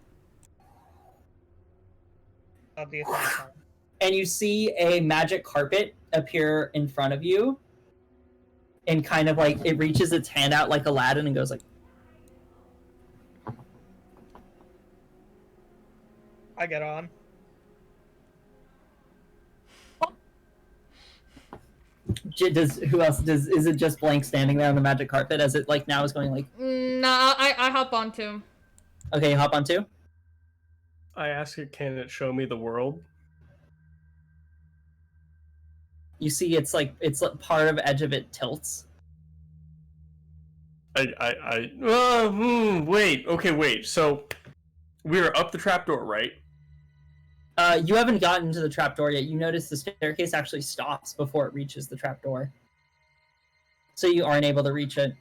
And you see a magic carpet appear in front of you, and kind of it reaches its hand out like Aladdin and goes like. I get on. Is it just Blank standing there on the magic carpet as it now is going No, I hop on too. Okay, you hop on too? I ask it, can it show me the world? You see it's part of edge of it tilts. Wait. Okay, wait. So we were up the trapdoor, right? You haven't gotten to the trapdoor yet. You notice the staircase actually stops before it reaches the trapdoor. So you aren't able to reach it.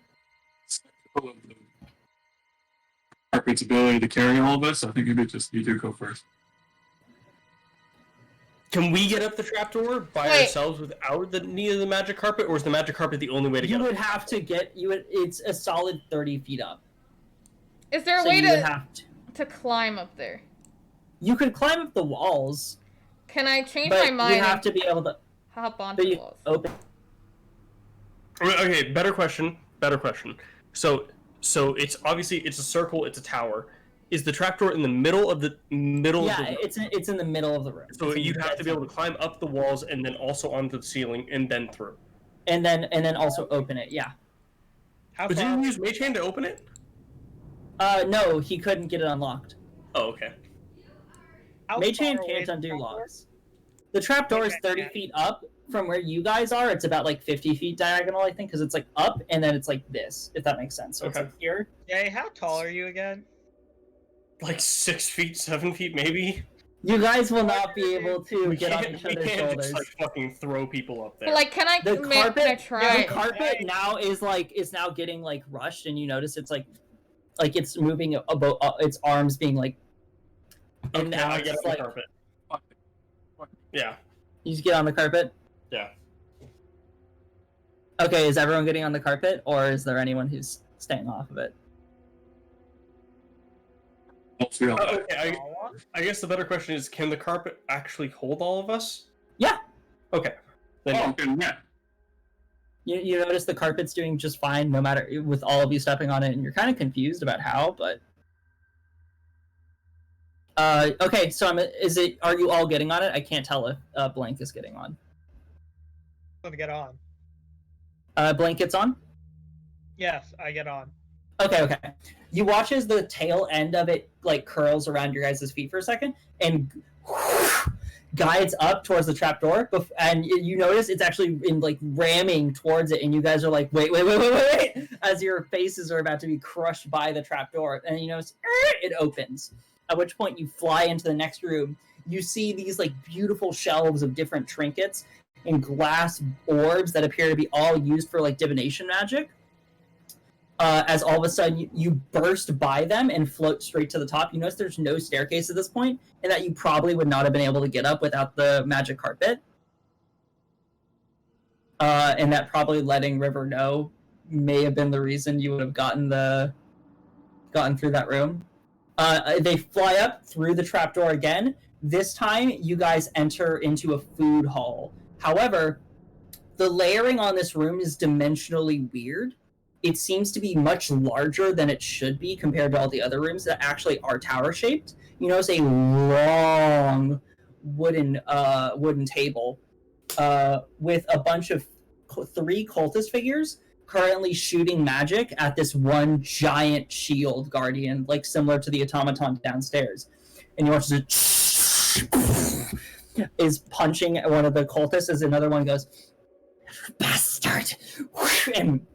Carpet's ability to carry all of us. I think maybe just you two go first. Can we get up the trapdoor by ourselves without the need of the magic carpet, or is the magic carpet the only way to get You up? would have to get it's a solid 30 feet up. Is there a So way you would have to climb up there? You could climb up the walls, Can I change but my mind you have and to be able to hop onto the walls? open. Okay, better question. So it's obviously it's a circle, it's a tower. Is the trapdoor in the middle of the Yeah, room? it's in the middle of the room. So you'd have to be able to climb up the walls and then also onto the ceiling and then through. and then also open it. Yeah. How But far? didn't you use Mage Hand to open it? No, he couldn't get it unlocked. Oh, okay. How Mage far Hand away can't is the undo trapdoor? locks. The trapdoor is Okay, 30 yeah. feet up from where you guys are. It's about like 50 feet diagonal, I think, because it's like up and then it's like this, if that makes sense. So it's Okay. like here. Jay, how tall are you again? Like 6 feet, 7 feet, maybe. You guys will not be able to get on each we other's can't shoulders. just like fucking throw people up there. But like, can I The can I carpet, try? the carpet now is now getting like rushed, and you notice it's like it's moving about its arms being like. And okay, now I it's get just on like the carpet. Yeah. you just get on the carpet. Yeah. Okay, is everyone getting on the carpet, or is there anyone who's staying off of it? Okay, I guess the better question is, can the carpet actually hold all of us? Yeah. Okay. Then Oh, okay, yeah. You notice the carpet's doing just fine, no matter with all of you stepping on it, and you're kind of confused about how, but. Okay, so are you all getting on it? I can't tell if Blank is getting on. To get on. Blank gets on? Yes, I get on. Okay. You watch as the tail end of it like curls around your guys' feet for a second and guides up towards the trapdoor, and you notice it's actually in like ramming towards it, and you guys are like, wait, as your faces are about to be crushed by the trapdoor, and you notice it opens. At which point you fly into the next room. You see these like beautiful shelves of different trinkets and glass orbs that appear to be all used for like divination magic. As all of a sudden you burst by them and float straight to the top. You notice there's no staircase at this point, and that you probably would not have been able to get up without the magic carpet. And that probably letting River know may have been the reason you would have gotten through that room. They fly up through the trapdoor again. This time, you guys enter into a food hall. However, the layering on this room is dimensionally weird. It seems to be much larger than it should be compared to all the other rooms that actually are tower-shaped. You notice a long wooden table with a bunch of 3 cultist figures currently shooting magic at this one giant shield guardian, like similar to the automaton downstairs. And you watch it is punching one of the cultists as another one goes, bastard, and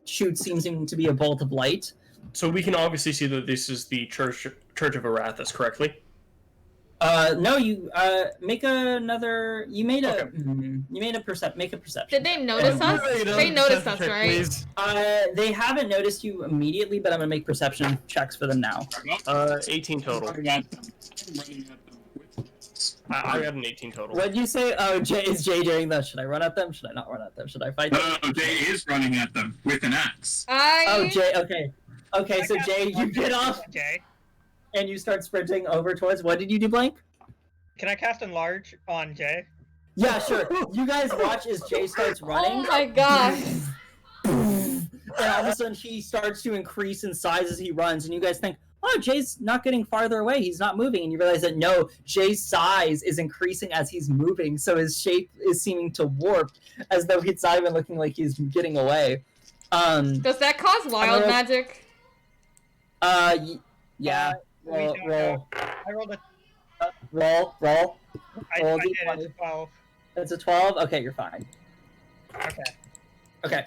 shoots seeming to be a bolt of light. So we can obviously see that this is the Church of Arathis, correctly? No, you make another. You made a. Okay. You made a make a perception. Did they notice us? They noticed us, right? They haven't noticed you immediately, but I'm gonna make perception checks for them now. 18 total. Running at them with I got an 18 total. What'd you say? Oh, is Jay doing that? Should I run at them? Should I not run at them? Should I fight them? No, Jay is running at them with an axe. Oh, Jay. Okay. So Jay, you get off Jay, and you start sprinting over towards. What did you do, Blank? can I cast Enlarge on Jay? Yeah, sure. You guys watch as Jay starts running. Oh my gosh. And all of a sudden he starts to increase in size as he runs, and you guys think, oh, Jay's not getting farther away, he's not moving, and you realize that no, Jay's size is increasing as he's moving, so his shape is seeming to warp, as though it's not even looking like he's getting away. Does that cause wild magic? Yeah. We don't know. I rolled a. Roll. I Roll did D20. a 12. It's a 12? Okay, you're fine. Okay. Okay.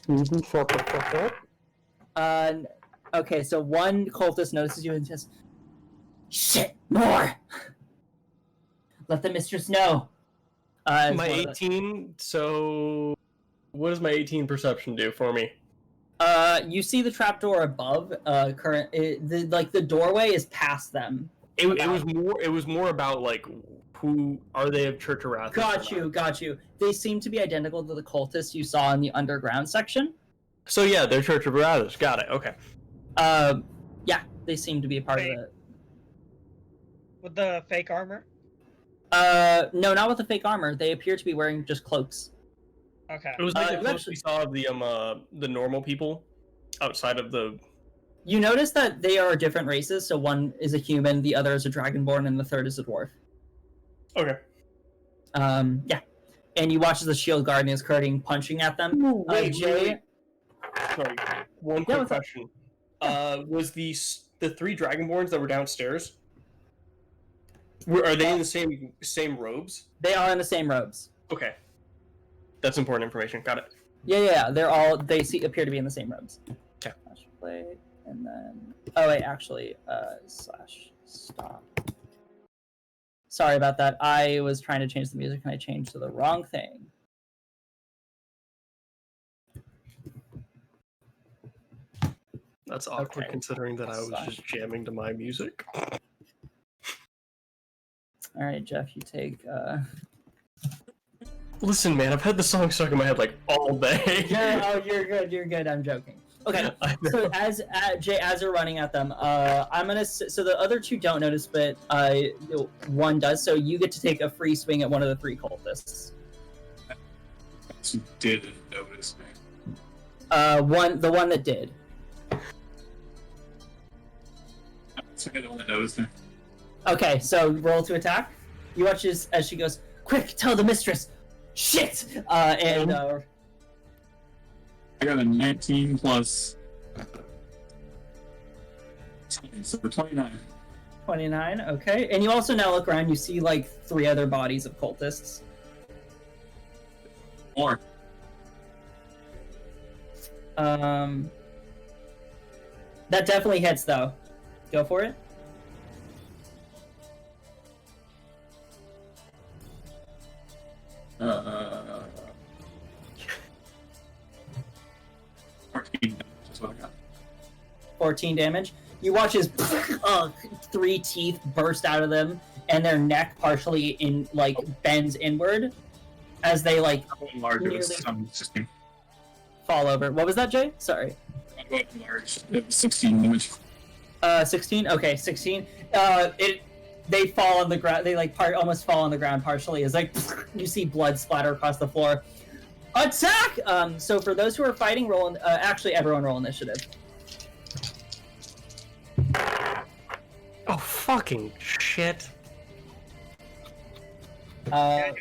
Easy, shut the fuck up. Okay, so one cultist notices you and says, "Shit, more! Let the mistress know." Is My one of the- 18. So, what does my 18 perception do for me? You see the trapdoor above. The doorway is past them. It was more about like who are they of Church of Wrath? Got you. They seem to be identical to the cultists you saw in the underground section. So yeah, they're Church of Wrath. Got it. Okay. Yeah, they seem to be a part of it. With the fake armor? No, not with the fake armor. They appear to be wearing just cloaks. Okay. It was like the you close we saw of the normal people outside of the. You notice that they are different races. So one is a human, the other is a dragonborn, and the third is a dwarf. Okay. Yeah. And you watch as the shield guardian is curting, punching at them. Jay. Sorry. One quick question. Was the three dragonborns that were downstairs? Are they in the same robes? They are in the same robes. Okay. That's important information. Got it. Yeah. They appear to be in the same robes. Okay. Play, and then. Oh wait, actually, /stop. Sorry about that. I was trying to change the music and I changed to the wrong thing. That's awkward Okay. considering that I was just jamming to my music. All right, Jeff, you take. Listen, man, I've had the song stuck in my head like all day. You're good. You're good. I'm joking. Okay. So Jay, as you're running at them, I'm gonna. So the other two don't notice, but one does. So you get to take a free swing at one of the three cultists. You didn't notice me. The one that did. So I don't notice me. Okay, so roll to attack. You watch as she goes, "Quick, tell the mistress." Shit. And I got a 19 plus. So 29. 29. Okay, and you also now look around. You see like 3 other bodies of cultists. More. That definitely hits though. Go for it. Uh, 14 is what I got. 14 damage. You watch as 3 teeth burst out of them, and their neck partially bends inward as they Larger nearly- some 16. fall over. What was that, Jay? Sorry. Large. 16 damage. 16. Okay, 16. They fall on the ground. They almost fall on the ground partially. As you see blood splatter across the floor. Attack! So for those who are fighting, actually everyone roll initiative. Oh, fucking shit. Real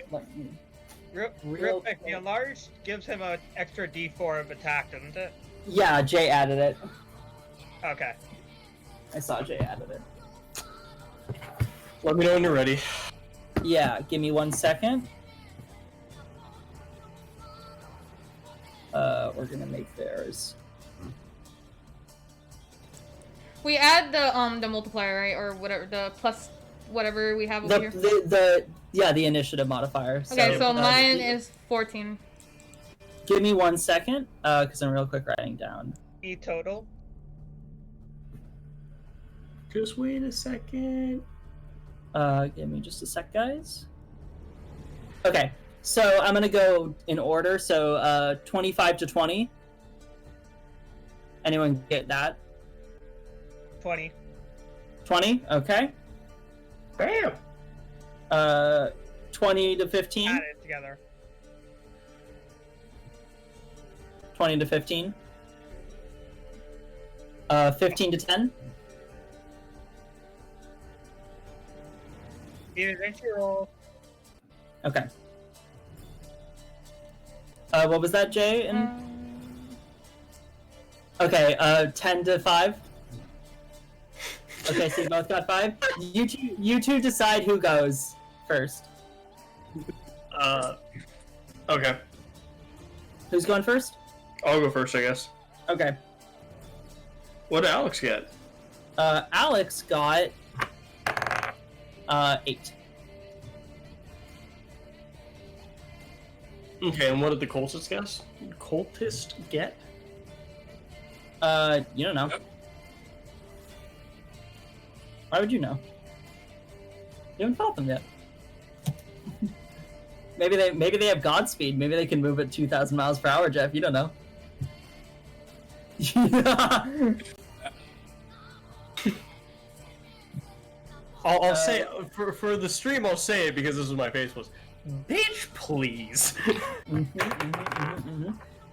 quick, the enlarged gives him an extra D4 of attack, doesn't it? Yeah, Jay added it. Okay. I saw Jay added it. Let me know when you're ready. Yeah, give me 1 second. We're gonna make theirs. We add the multiplier, right, or whatever, the plus whatever we have over here. The initiative modifier. Okay, so mine is 14. Give me 1 second, because I'm real quick writing down. E total. Just wait a second. Give me just a sec, guys. Okay, so I'm gonna go in order. So 25 to 20. Anyone get that? 20. 20. Okay. Bam. 20 to 15. Add it together. 20 to 15. 15 to 10. Adventure roll. Okay. What was that, Jay? Okay, 10 to 5. Okay, so you both got 5. You two decide who goes first. Okay. Who's going first? I'll go first, I guess. Okay. What did Alex get? Alex got 8. Okay, and what did the cultist guess? Cultist get? You don't know. Why would you know? You haven't fought them yet. maybe they have Godspeed. Maybe they can move at 2,000 miles per hour, Jeff. You don't know. I'll say for the stream. I'll say it because this is what my face was. Bitch, please.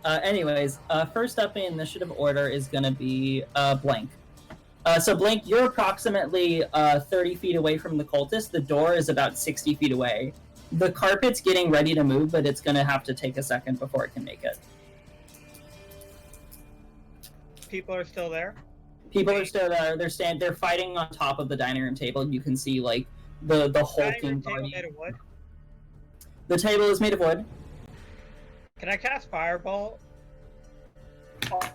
Anyways, first up in initiative order is gonna be Blank. So Blank, you're approximately 30 feet away from the cultist. The door is about 60 feet away. The carpet's getting ready to move, but it's gonna have to take a second before it can make it. People are still there. People are still there. They're fighting on top of the dining room table. You can see like the hulking Table body. made of wood. The table is made of wood. Can I cast Fireball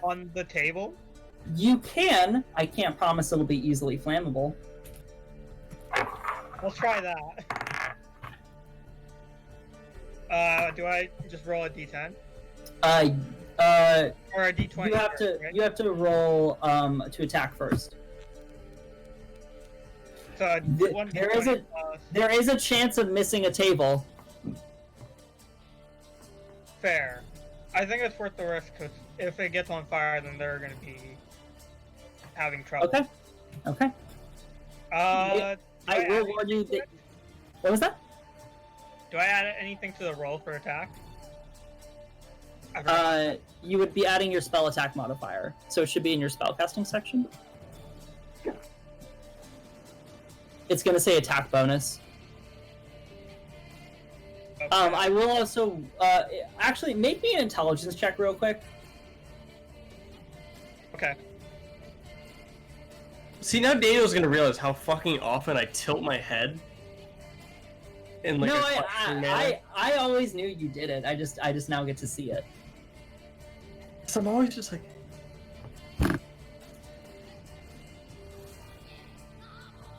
on the table? You can. I can't promise it'll be easily flammable. I'll try that. Do I just roll a d10? Or a d20? You have to roll to attack first. So There is a chance of missing a table. Fair. I think it's worth the risk because if it gets on fire, then they're going to be having trouble. Okay. I will warn you. What was that? Do I add anything to the roll for attack? You would be adding your spell attack modifier, so it should be in your spellcasting section. It's gonna say attack bonus. Okay. I will also actually make me an intelligence check real quick. Okay. See, now Daniel's gonna realize how fucking often I tilt my head. In like No, a questioning manner. I always knew you did it. I just now get to see it. So I'm always just like.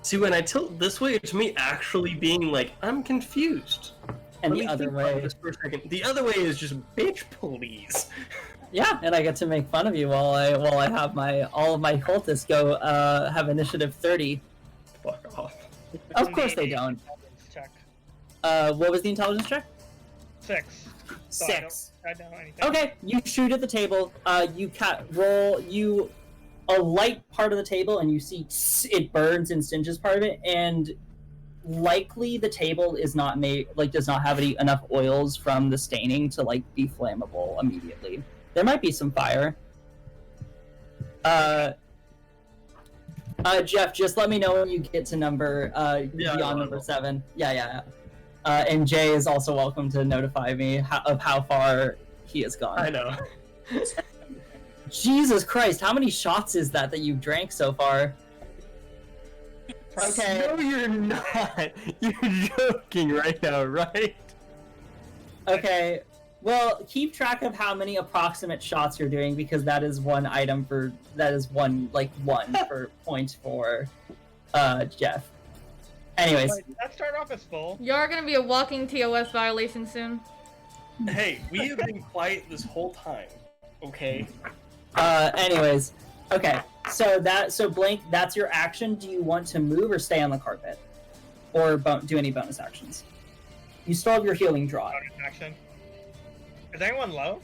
See, when I tilt this way, it's me actually being like, I'm confused. And Let the me other think about way, this for a second. The other way is just, bitch, please. yeah, and I get to make fun of you while I have all of my cultists go have initiative 30. Fuck off. Of course they don't. Check. What was the intelligence check? 6. So 6. I don't know anything. Okay, you shoot at the table. You alight part of the table, and you see it burns and singes part of it, and likely the table is not made does not have enough oils from the staining to be flammable immediately. There might be some fire. Jeff, just let me know when you get to number beyond number 7. Yeah. And Jay is also welcome to notify me of how far he has gone. I know. Jesus Christ, how many shots is that you drank so far? Okay. No, you're not. You're joking right now, right? Okay. Well, keep track of how many approximate shots you're doing because that is one for point for Jeff. Anyways. Wait, did that start off as full? You're gonna be a walking TOS violation soon. Hey, we have been quiet this whole time, okay? Anyways. Okay. So Blank, that's your action. Do you want to move or stay on the carpet? Or do any bonus actions? You still have your healing draw. Bonus action. Is anyone low?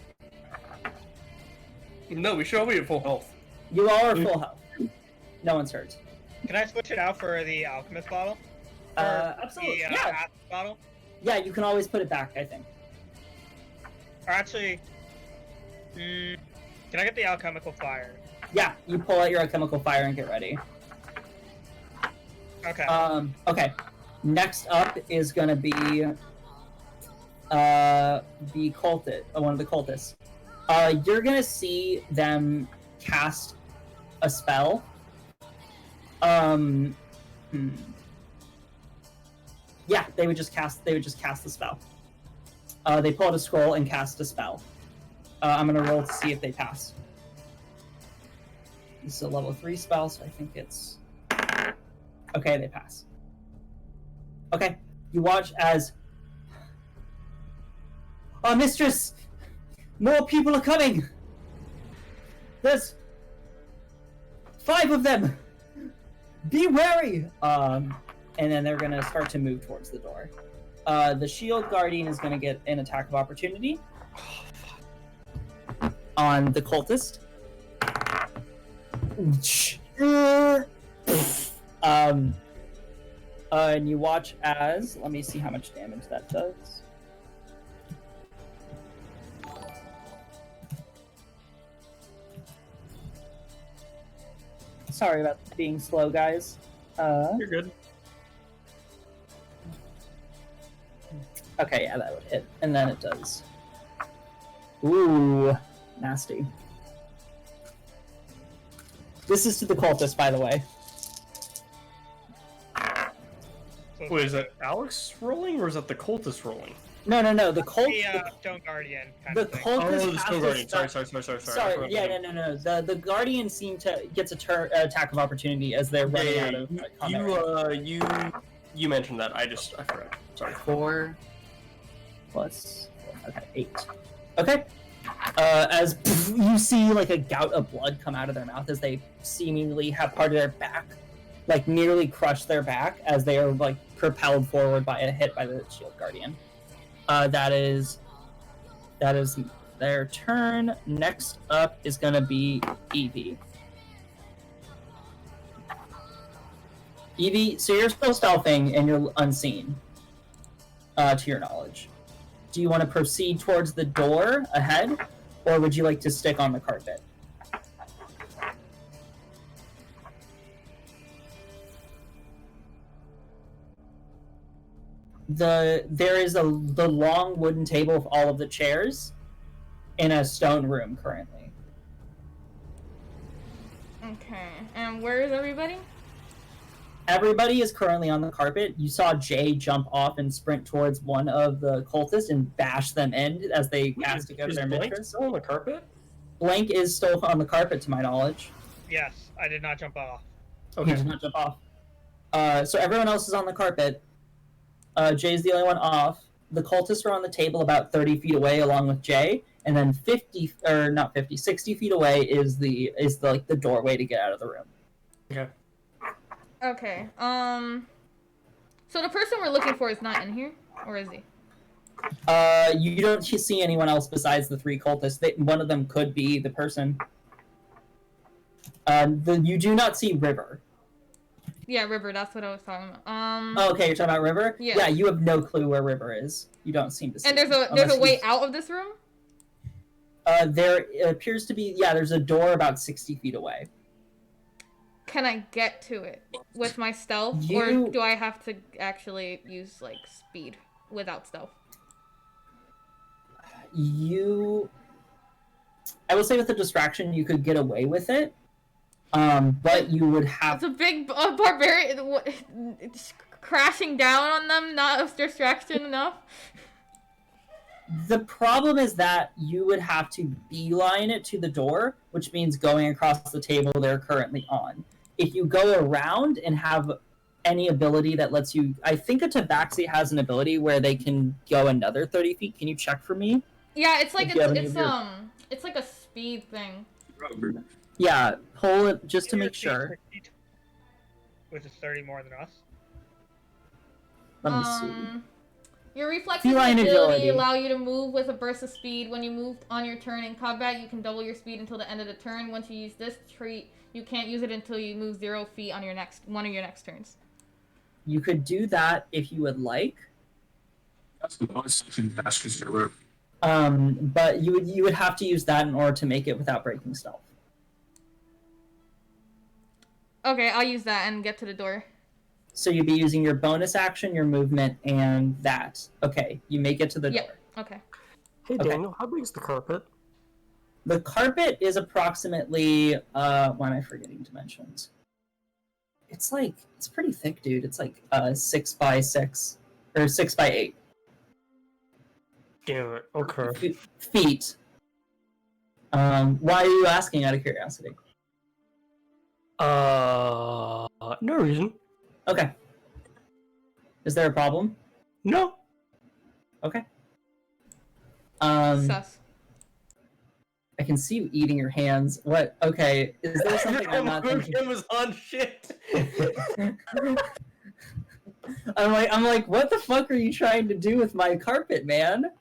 No, we should all be at full health. You all are full health. No one's hurt. Can I switch it out for the alchemist bottle? Or Absolutely. The Yeah. acid bottle? Yeah, you can always put it back, I think. Or actually, can I get the alchemical fire? Yeah, you pull out your alchemical fire and get ready. Okay. Okay. Next up is gonna be the cultist, one of the cultists. You're gonna see them cast a spell. Yeah, they would just cast the spell. They pull out a scroll and cast a spell. I'm gonna roll to see if they pass. This is a level 3 spell, so I think it's... Okay, they pass. Okay, you watch as... Oh, mistress! More people are coming! There's 5 of them! Be wary! And then they're gonna start to move towards the door. The shield guardian is gonna get an attack of opportunity on the cultist. And you watch as... Let me see how much damage that does. Sorry about being slow, guys. You're good. Okay, yeah, that would hit. And then it does. Ooh, nasty. This is to the cultist, by the way. Wait, is that Alex rolling, or is that the cultist rolling? No, the cult. The Stone Guardian kind The of thing. cultist. Oh, the has Stone to Guardian. stop- Sorry. Yeah, no. The guardian gets a attack of opportunity as they're running out of combat. You mentioned that. I forgot. Sorry. 4 plus 4. Okay, 8. Okay. As you see like a gout of blood come out of their mouth as they seemingly have part of their back, like nearly crushed their back as they are like propelled forward by a hit by the shield guardian. That is their turn. Next up is gonna be Evie. Evie, so you're still stealthing and you're unseen, to your knowledge. Do you want to proceed towards the door ahead, or would you like to stick on the carpet? There is the long wooden table with all of the chairs in a stone room currently. Okay, and where is everybody? Everybody is currently on the carpet. You saw Jay jump off and sprint towards one of the cultists and bash them in as they asked to go to their Blank mistress. still on the carpet? Blank is still on the carpet, to my knowledge. Yes, I did not jump off. He Okay. did not jump off. So everyone else is on the carpet. Jay's the only one off. The cultists are on the table about 30 feet away along with Jay, and then 60 feet away is the doorway to get out of the room. Okay. Okay, so the person we're looking for is not in here? Or is he? You don't see anyone else besides the 3 cultists. One of them could be the person. You do not see River. Yeah, River, that's what I was talking about. Oh, okay, you're talking about River? Yeah. Yeah, you have no clue where River is. You don't seem to see And there's him, a unless way he's- out of this room? There appears to be, there's a door about 60 feet away. Can I get to it with my stealth? You- Or do I have to actually use, like, speed without stealth? I will say with the distraction, you could get away with it. But you would have... It's a big barbarian... It's crashing down on them, not a distraction enough? The problem is that you would have to beeline it to the door, which means going across the table they're currently on. If you go around and have any ability that lets you... I think a Tabaxi has an ability where they can go another 30 feet. Can you check for me? Yeah, it's like If you have any of it's like a speed thing. Yeah, pull it just to make sure. Which is 30 more than us. Let me see. Your reflexes Feline and agility agility. allow you to move with a burst of speed. When you move on your turn in combat, you can double your speed until the end of the turn. Once you use this trait, you can't use it until you move 0 feet on your one of your next turns. You could do that if you would like. That's the bonus section baskets for room. But you would have to use that in order to make it without breaking stealth. Okay, I'll use that and get to the door. So you'd be using your bonus action, your movement, and that. Okay, you make it to the door. Okay. Hey, Okay. Daniel, how big is the carpet? The carpet is approximately, why am I forgetting dimensions? It's pretty thick, dude. It's like 6 by 6, or 6 by 8 Damn it. Okay. feet. Why are you asking out of curiosity? No reason. Okay. Is there a problem? No. Okay. Sus. I can see you eating your hands. What? Okay. Is there something I'm not thinking? Webcam was on shit. I'm like, what the fuck are you trying to do with my carpet, man?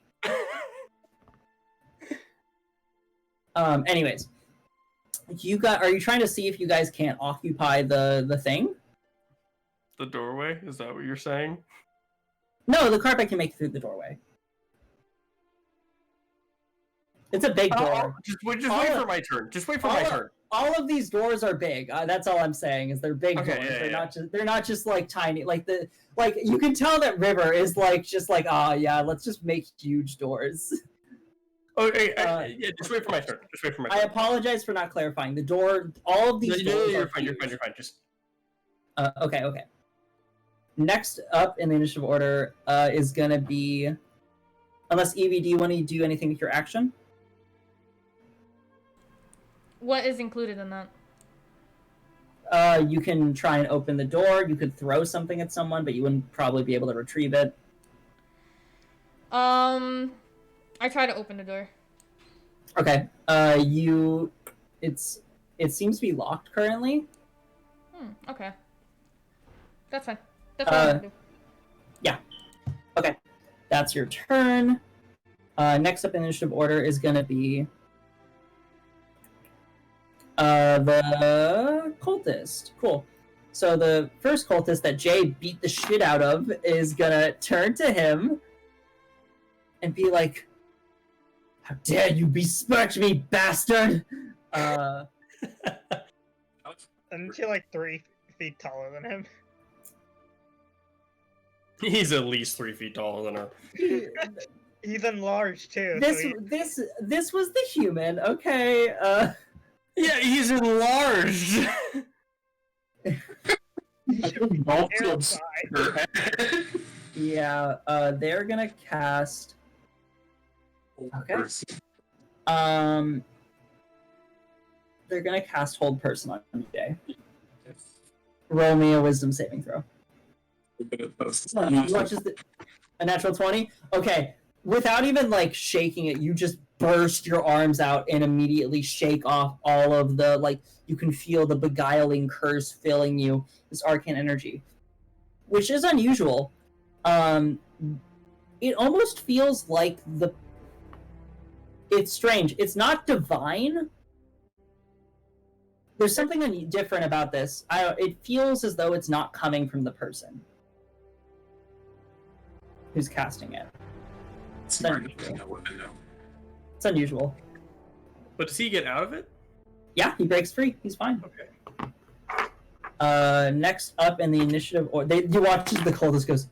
Anyways, are you trying to see if you guys can't occupy the thing? The doorway? Is that what you're saying? No, the carpet can make it through the doorway. It's a big door. Just wait for my turn. Just wait for my turn. All of these doors are big. That's all I'm saying is they're big doors. They're not just like tiny. Like you can tell that River is let's just make huge doors. Okay, yeah, just wait for my turn. I apologize for not clarifying. The door, all of these doors you're are fine. huge. You're fine. Just okay. Next up in the initiative order is gonna be, unless Evie, do you want to do anything with your action? What is included in that? You can try and open the door. You could throw something at someone, but you wouldn't probably be able to retrieve it. I try to open the door. Okay. It seems to be locked currently. Okay. That's fine. That's what I'm gonna do. Yeah. Okay. That's your turn. Next up in initiative order is gonna be the cultist. Cool. So the first cultist that Jay beat the shit out of is gonna turn to him and be like, "How dare you besmirch me, bastard!" Isn't she like 3 feet taller than him? he's at least 3 feet taller than her. He's enlarged too. This was the human. Okay. Yeah, he's enlarged. Yeah. They're gonna cast. Okay. They're gonna cast Hold Person on you, Jay. Roll me a Wisdom saving throw. A natural 20? Okay. Without even like shaking it, you just burst your arms out and immediately shake off all of the, you can feel the beguiling curse filling you, this arcane energy. Which is unusual. It almost feels like it's strange. It's not divine. There's something different about this. It feels as though it's not coming from the person who's casting it. It's unusual. But does he get out of it? Yeah, he breaks free. He's fine. Okay. Next up in the initiative, you watch as the cultist goes,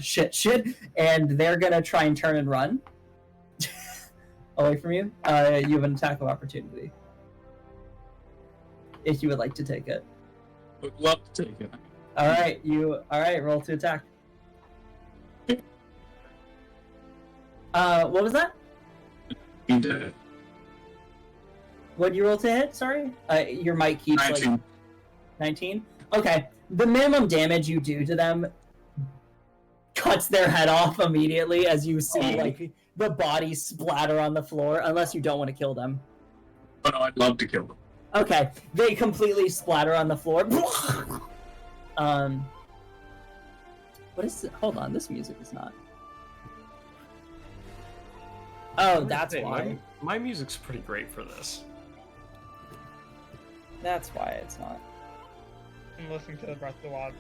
shit, and they're gonna try and turn and run away from you. You have an attack of opportunity. If you would like to take it. Would love to take it. Alright, roll to attack. What was that? He did it. What did you roll to hit? Sorry? Your mic keeps 19. 19? Okay. The minimum damage you do to them cuts their head off immediately as you see, the body splatter on the floor, unless you don't want to kill them. Oh no, I'd love to kill them. Okay. They completely splatter on the floor. What is it? Hold on, this music is not. Oh, that's why. My music's pretty great for this. That's why it's not. I'm listening to the Breath of the Wild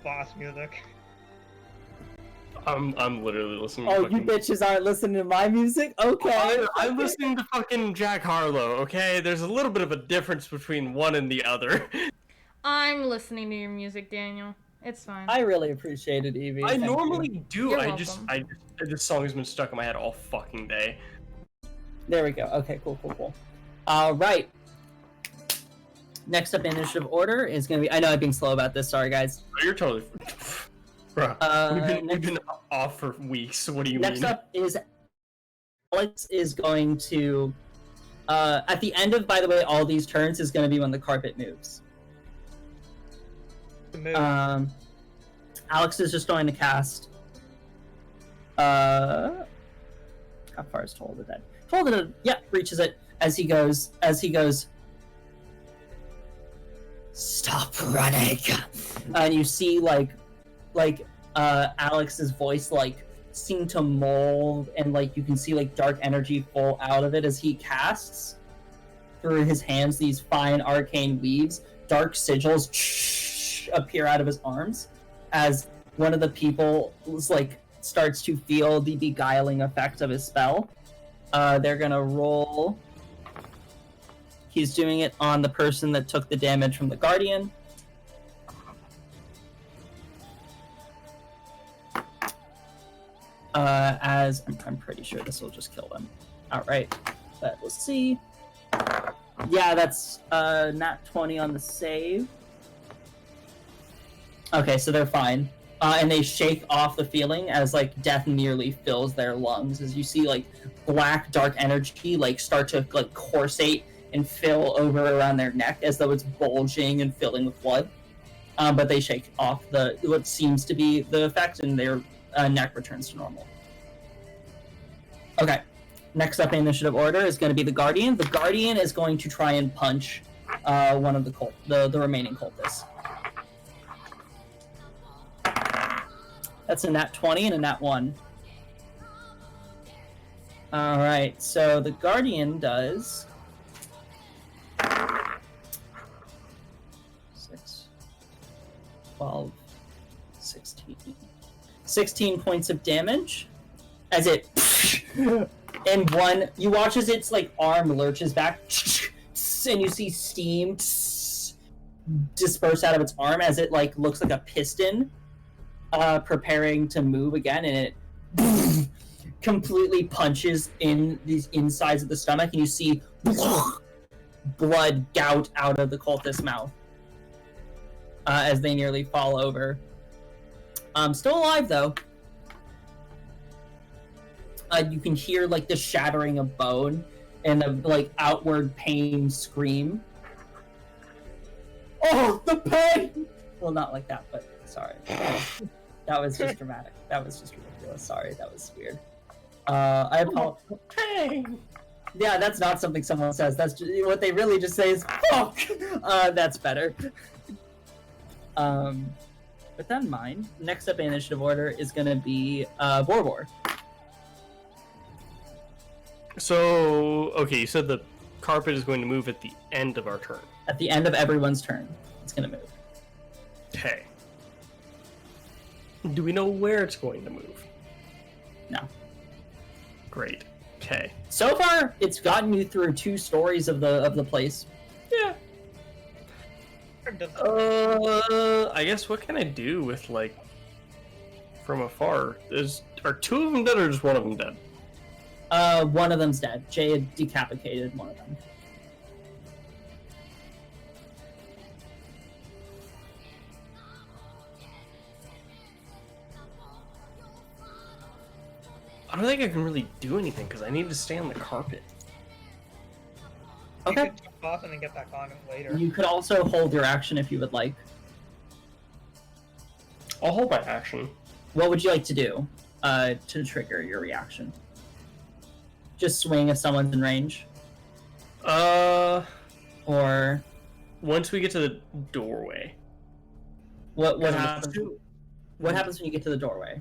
boss music. I'm literally listening to Oh, fucking... you bitches aren't listening to my music? Okay. I'm listening to fucking Jack Harlow, okay? There's a little bit of a difference between one and the other. I'm listening to your music, Daniel. It's fine. I really appreciate it, Evie. I normally do. You're I just this song has been stuck in my head all fucking day. There we go. Okay, cool. All right. Next up in initiative order is going to be... I know I'm being slow about this. Sorry, guys. Oh, you're totally... Bruh, we've been off for weeks. What do you mean? Next up is... Alex is going to At the end of, by the way, all these turns is going to be when the carpet moves. The move. Alex is just going to cast. How far is Toll the Dead? Toll the Dead, yeah, reaches it as he goes. Stop running, and you see Alex's voice seem to mold, and you can see dark energy fall out of it as he casts through his hands these fine arcane weaves. Dark sigils appear out of his arms as one of the people starts to feel the beguiling effect of his spell. They're gonna roll. He's doing it on the person that took the damage from the Guardian. As I'm pretty sure this will just kill them outright, but we'll see. Yeah, that's nat 20 on the save. Okay, so they're fine. And they shake off the feeling as death nearly fills their lungs, as you see black dark energy start to corsate and fill over around their neck as though it's bulging and filling with blood. But they shake off what seems to be the effect, and their neck returns to normal. Okay, next up in initiative order is going to be the Guardian. The Guardian is going to try and punch one of the remaining cultists. That's a nat 20 and a nat 1. Alright, so the Guardian does 6, 12, 16. 16 points of damage as it and you watch as its arm lurches back and you see steam disperse out of its arm as it looks like a piston preparing to move again, and it completely punches in these insides of the stomach, and you see blood gout out of the cultist's mouth as they nearly fall over. Still alive though. You can hear the shattering of bone and the outward pain scream. Oh, the pain! Well, not like that, but sorry. That was just dramatic. That was just ridiculous. Sorry, that was weird. I apologize. Pain. Yeah, that's not something someone says. That's just, what they really just say is fuck. That's better. With that in mind, next up in initiative order is going to be Borbor. So, okay, you said the carpet is going to move at the end of our turn. At the end of everyone's turn, it's going to move. Okay. Do we know where it's going to move? No. Great. Okay. So far, it's gotten you through 2 stories of the place. Yeah. I guess what can I do with from afar? Are 2 of them dead or just 1 of them dead? One of them's dead. Jay had decapitated one of them. I don't think I can really do anything because I need to stay on the carpet. Okay. You could jump off and then get back on it later. You could also hold your action if you would like. I'll hold my action. What would you like to do to trigger your reaction? Just swing if someone's in range? Or... Once we get to the doorway. What happens? What happens when you get to the doorway?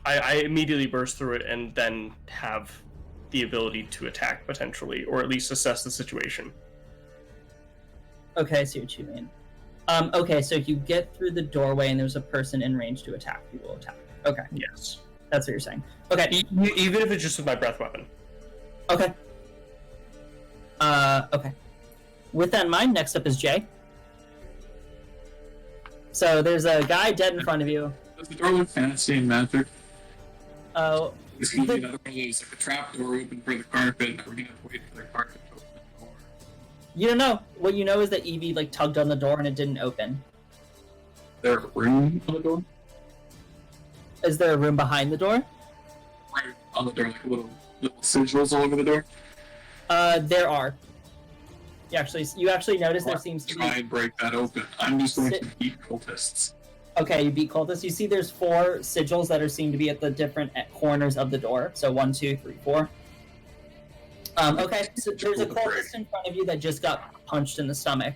I immediately burst through it and then have the ability to attack potentially, or at least assess the situation. Okay, I see what you mean. Okay, so if you get through the doorway and there's a person in range to attack, you will attack. Okay. Yes. That's what you're saying. Okay. Even if it's just with my breath weapon. Okay. Okay. With that in mind, next up is Jay. So there's a guy dead in front of you. Does the door look fancy and magic? Oh. It's going to be another one of those, a trap door open for the carpet, and we're going to have to wait for the carpet to open the door. You don't know. What you know is that Evie tugged on the door and it didn't open. Is there a room on the door? Is there a room behind the door? Right on the door, little sigils all over the door. There are. You actually notice there seems to Try be... and break that open. I'm just going to beat cultists. Okay, you beat cultists. You see there's 4 sigils that seem to be at the different corners of the door. So 1, 2, 3, 4. Okay, so there's a cultist in front of you that just got punched in the stomach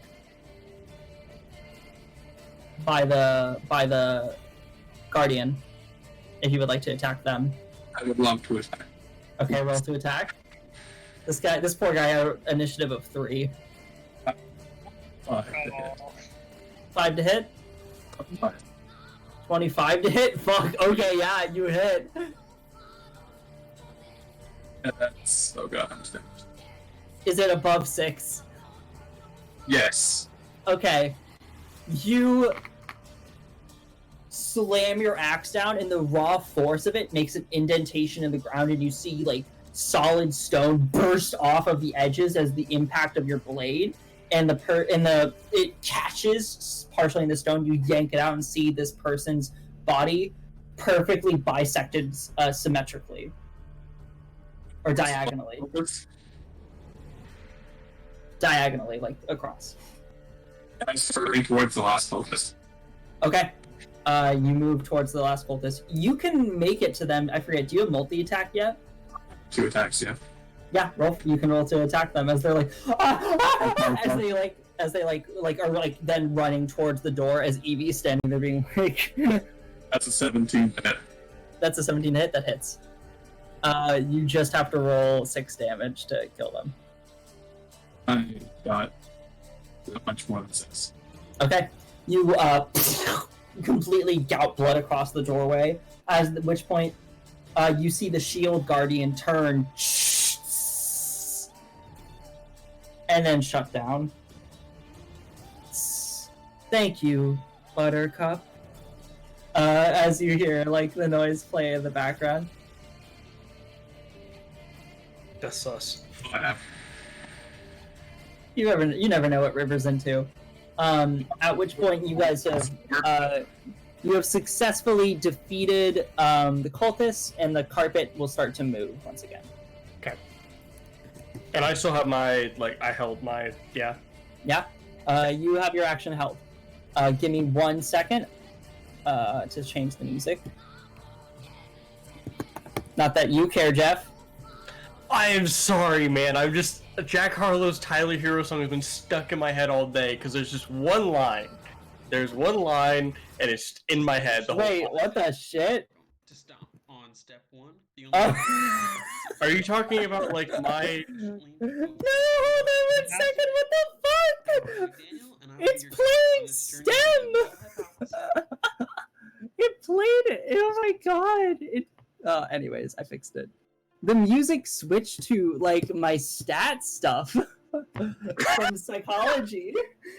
by the guardian. If you would like to attack them. I would love to attack. Okay, roll to attack. This poor guy had an initiative of 3. 5 to hit. 5 to hit? 25 to hit? Fuck, okay, yeah, you hit. Yeah, that's... Oh god, I'm still... Is it above 6? Yes. Okay. You slam your axe down, and the raw force of it makes an indentation in the ground, and you see, like, solid stone burst off of the edges as the impact of your blade, and it catches partially in the stone. You yank it out and see this person's body perfectly bisected symmetrically. Or diagonally. Diagonally, like, across. I'm starting towards the last focus. Okay. You move towards the last cultist. You can make it to them. I forget, do you have multi-attack yet? 2 attacks, yeah. Yeah, roll. You can roll to attack them as they're like, as they are then running towards the door as Evie's standing there being like... That's a 17 hit. That's a 17 hit, that hits. You just have to roll 6 damage to kill them. I got much more than 6. Okay. You completely gout blood across the doorway, at which point you see the shield guardian turn and then shut down. Thank you, Buttercup. As you hear like the noise play in the background. That's sus. You never know what River's into. At which point you guys have successfully defeated the cultists, and the carpet will start to move once again. Okay. And I still have my, I held my, yeah. Yeah. You have your action held. Give me 1 second to change the music. Not that you care, Jeff. I am sorry, man. I'm just... Jack Harlow's Tyler Hero song has been stuck in my head all day, because there's just one line. There's one line, and it's in my head the whole time. Wait, what the shit? To stop on step 1. The only Are you talking about, my... No, hold on 1 second, what the fuck? It's playing STEM! It played it! Oh my god! Anyways, I fixed it. The music switched to, my stat stuff from psychology.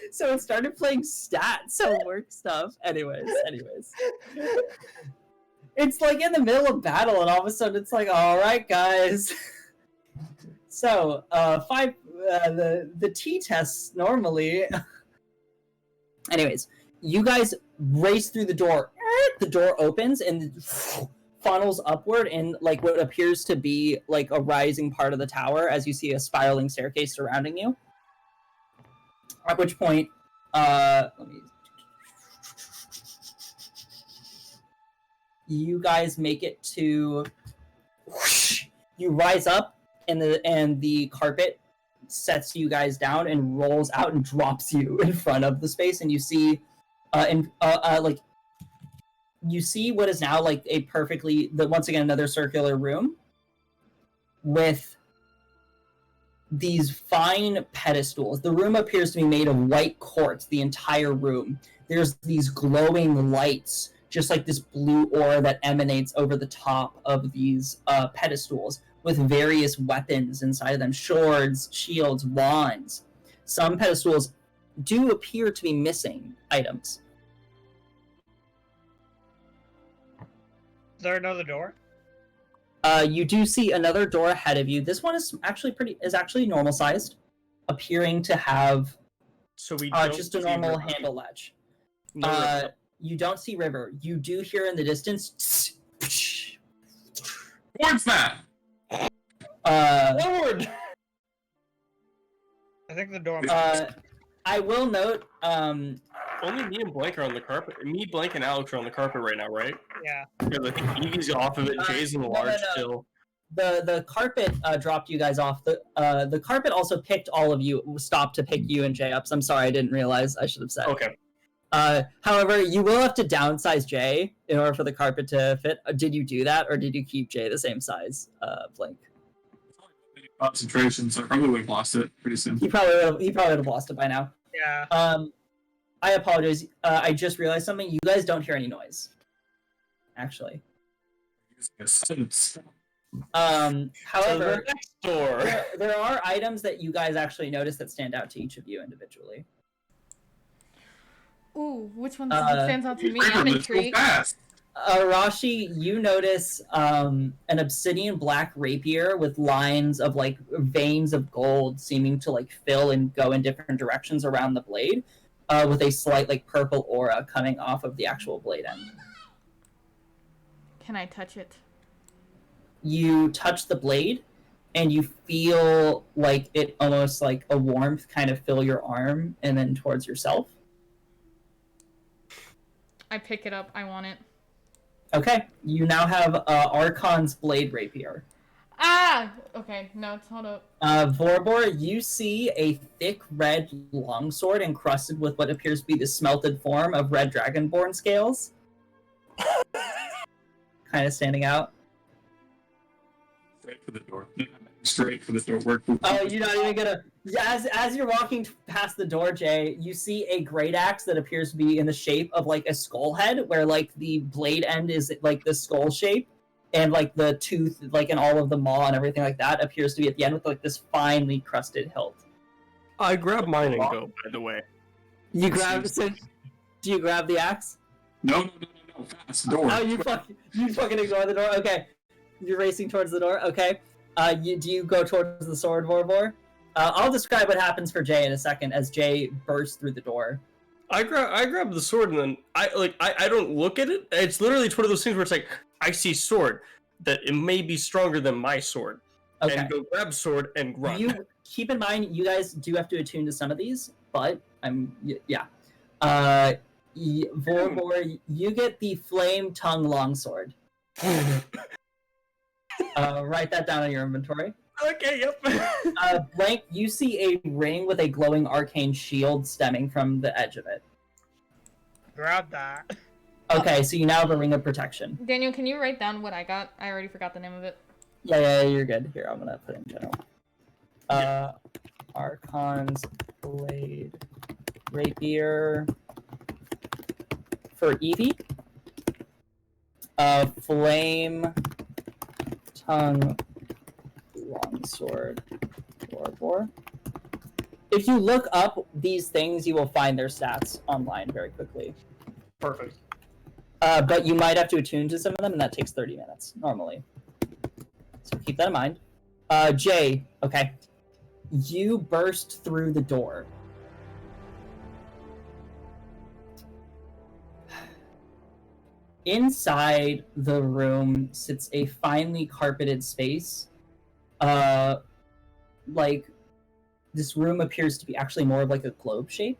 So it started playing stats and work stuff. Anyways. It's in the middle of battle, and all of a sudden it's alright, guys. So, the T-tests normally... Anyways, you guys race through the door. The door opens, and... funnels upward in what appears to be a rising part of the tower as you see a spiraling staircase surrounding you. At which point, you guys make it to. You rise up, and the carpet sets you guys down and rolls out and drops you in front of the space, and you see, you see what is now once again another circular room with these fine pedestals. The room appears to be made of white quartz, the entire room. There's these glowing lights, just like this blue aura that emanates over the top of these pedestals with various weapons inside of them, swords, shields, wands. Some pedestals do appear to be missing items. Is there another door? You do see another door ahead of you. This one is actually normal sized, appearing to have so we don't just a normal handle latch. No, you don't see River. You do hear in the distance. What's that? Forward! I think the door. I will note, Only me and Blank are on the carpet. Me, Blank, and Alex are on the carpet right now, right? Yeah. Because I think Evie's off of it. Jay's in the large still. the carpet dropped you guys off. The carpet also picked all of you, stopped to pick you and Jay up. So I'm sorry, I didn't realize. I should have said. Okay. However, you will have to downsize Jay in order for the carpet to fit. Did you do that, or did you keep Jay the same size, Blink? Concentration, so I probably would have lost it pretty soon. He probably would have lost it by now. Yeah. I apologize. I just realized something. You guys don't hear any noise. Actually. However, next door. there are items that you guys actually notice that stand out to each of you individually. Ooh, which one stands out to me? I'm intrigued. Arashi, you notice an obsidian black rapier with lines of like veins of gold seeming to like fill and go in different directions around the blade, with a slight like purple aura coming off of the actual blade end. Can I touch it? You touch the blade, and you feel like it almost like a warmth kind of fill your arm and then towards yourself. I pick it up. I want it. Okay, you now have Archon's blade rapier. Ah! Okay, no, hold up. Vorbor, you see a thick red longsword encrusted with what appears to be the smelted form of red dragonborn scales. Kind of standing out. Straight for the door. Straight for the door. Work. Oh, you're not even gonna... As you're walking past the door, Jay, you see a great axe that appears to be in the shape of like a skull head, where like the blade end is like the skull shape, and like the tooth, like and all of the maw and everything like that appears to be at the end with like this finely crusted hilt. I grab mine and go, by the way. You grab do you grab the axe? No. Fast door. Oh, you fucking ignore the door? Okay. You're racing towards the door? Okay. Do you go towards the sword, Vorbor? I'll describe what happens for Jay in a second as Jay bursts through the door. I grab the sword and then I don't look at it. It's literally one of those things where it's like I see sword that it may be stronger than my sword, Okay. and go grab sword and run. You keep in mind, you guys do have to attune to some of these, but yeah. Vorbor, you get the flame tongue longsword. Write that down on your inventory. Okay, yep. Blank, you see a ring with a glowing arcane shield stemming from the edge of it. Grab that. Okay, so you now have a ring of protection. Daniel, can you write down what I got? I already forgot the name of it. Yeah, you're good. Here, I'm gonna put it in general. Archon's blade rapier for Evie. Flame tongue longsword Vorbor. If you look up these things, you will find their stats online very quickly. Perfect. But you might have to attune to some of them, and that takes 30 minutes, normally. So keep that in mind. Jay, okay. You burst through the door. Inside the room sits a finely carpeted space. Like, this room appears to be actually more of like a globe shape.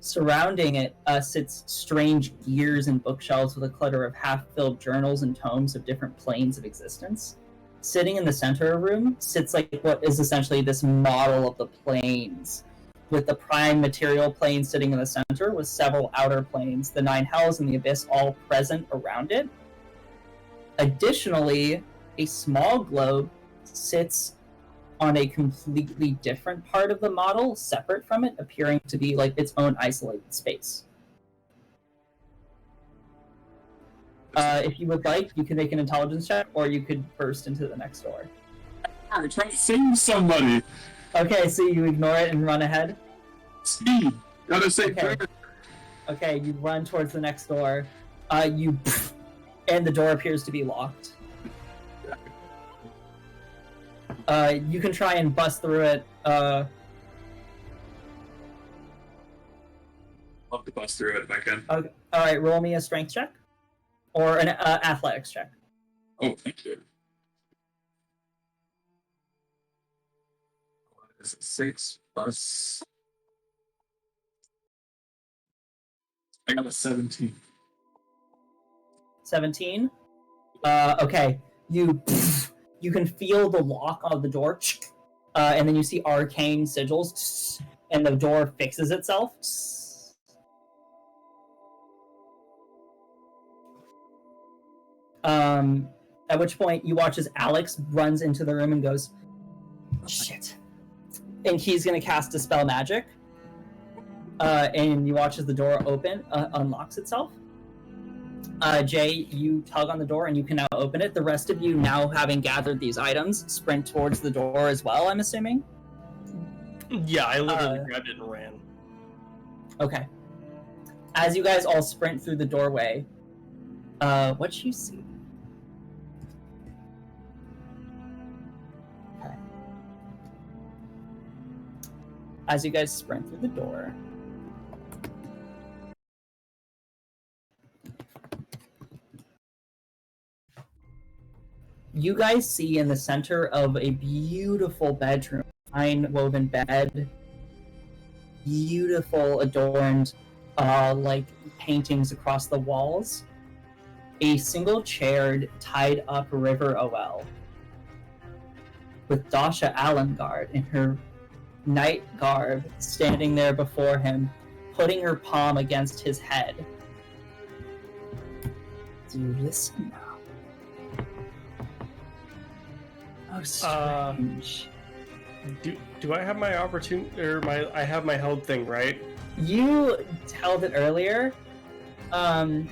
Surrounding it sits strange gears and bookshelves with a clutter of half-filled journals and tomes of different planes of existence. Sitting in the center of the room sits like what is essentially this model of the planes, with the prime material plane sitting in the center, with several outer planes, the Nine Hells and the Abyss, all present around it. Additionally, a small globe sits on a completely different part of the model, separate from it, appearing to be like its own isolated space. If you would like, you can make an intelligence check, or you could burst into the next door. We're trying to save somebody. Okay, so you ignore it and run ahead? Speed. Gotta save Okay. prayer. Okay, you run towards the next door. And the door appears to be locked. You can try and bust through it. Love to bust through it if I can. Okay. Alright, roll me a strength check. Or an athletics check. Oh, thank you. What is it, 6 Plus. I got a 17. 17. Okay. You can feel the lock of the door, and then you see arcane sigils, and the door fixes itself. At which point you watch as Alex runs into the room and goes, "Shit!" And he's gonna cast Dispel Magic. And you watch as the door unlocks itself. Jay, you tug on the door and you can now open it. The rest of you, now having gathered these items, sprint towards the door as well, I'm assuming? Yeah, I literally grabbed it and ran. Okay. As you guys all sprint through the doorway, what you see? Okay. As you guys sprint through the door, you guys see in the center of a beautiful bedroom, fine woven bed, beautiful adorned like paintings across the walls, a single chaired tied up River OL with Dasha Allengard in her night garb standing there before him, putting her palm against his head. Do you listen now? Oh, strange. Do I have my opportunity, or I have my held thing, right? You held it earlier, and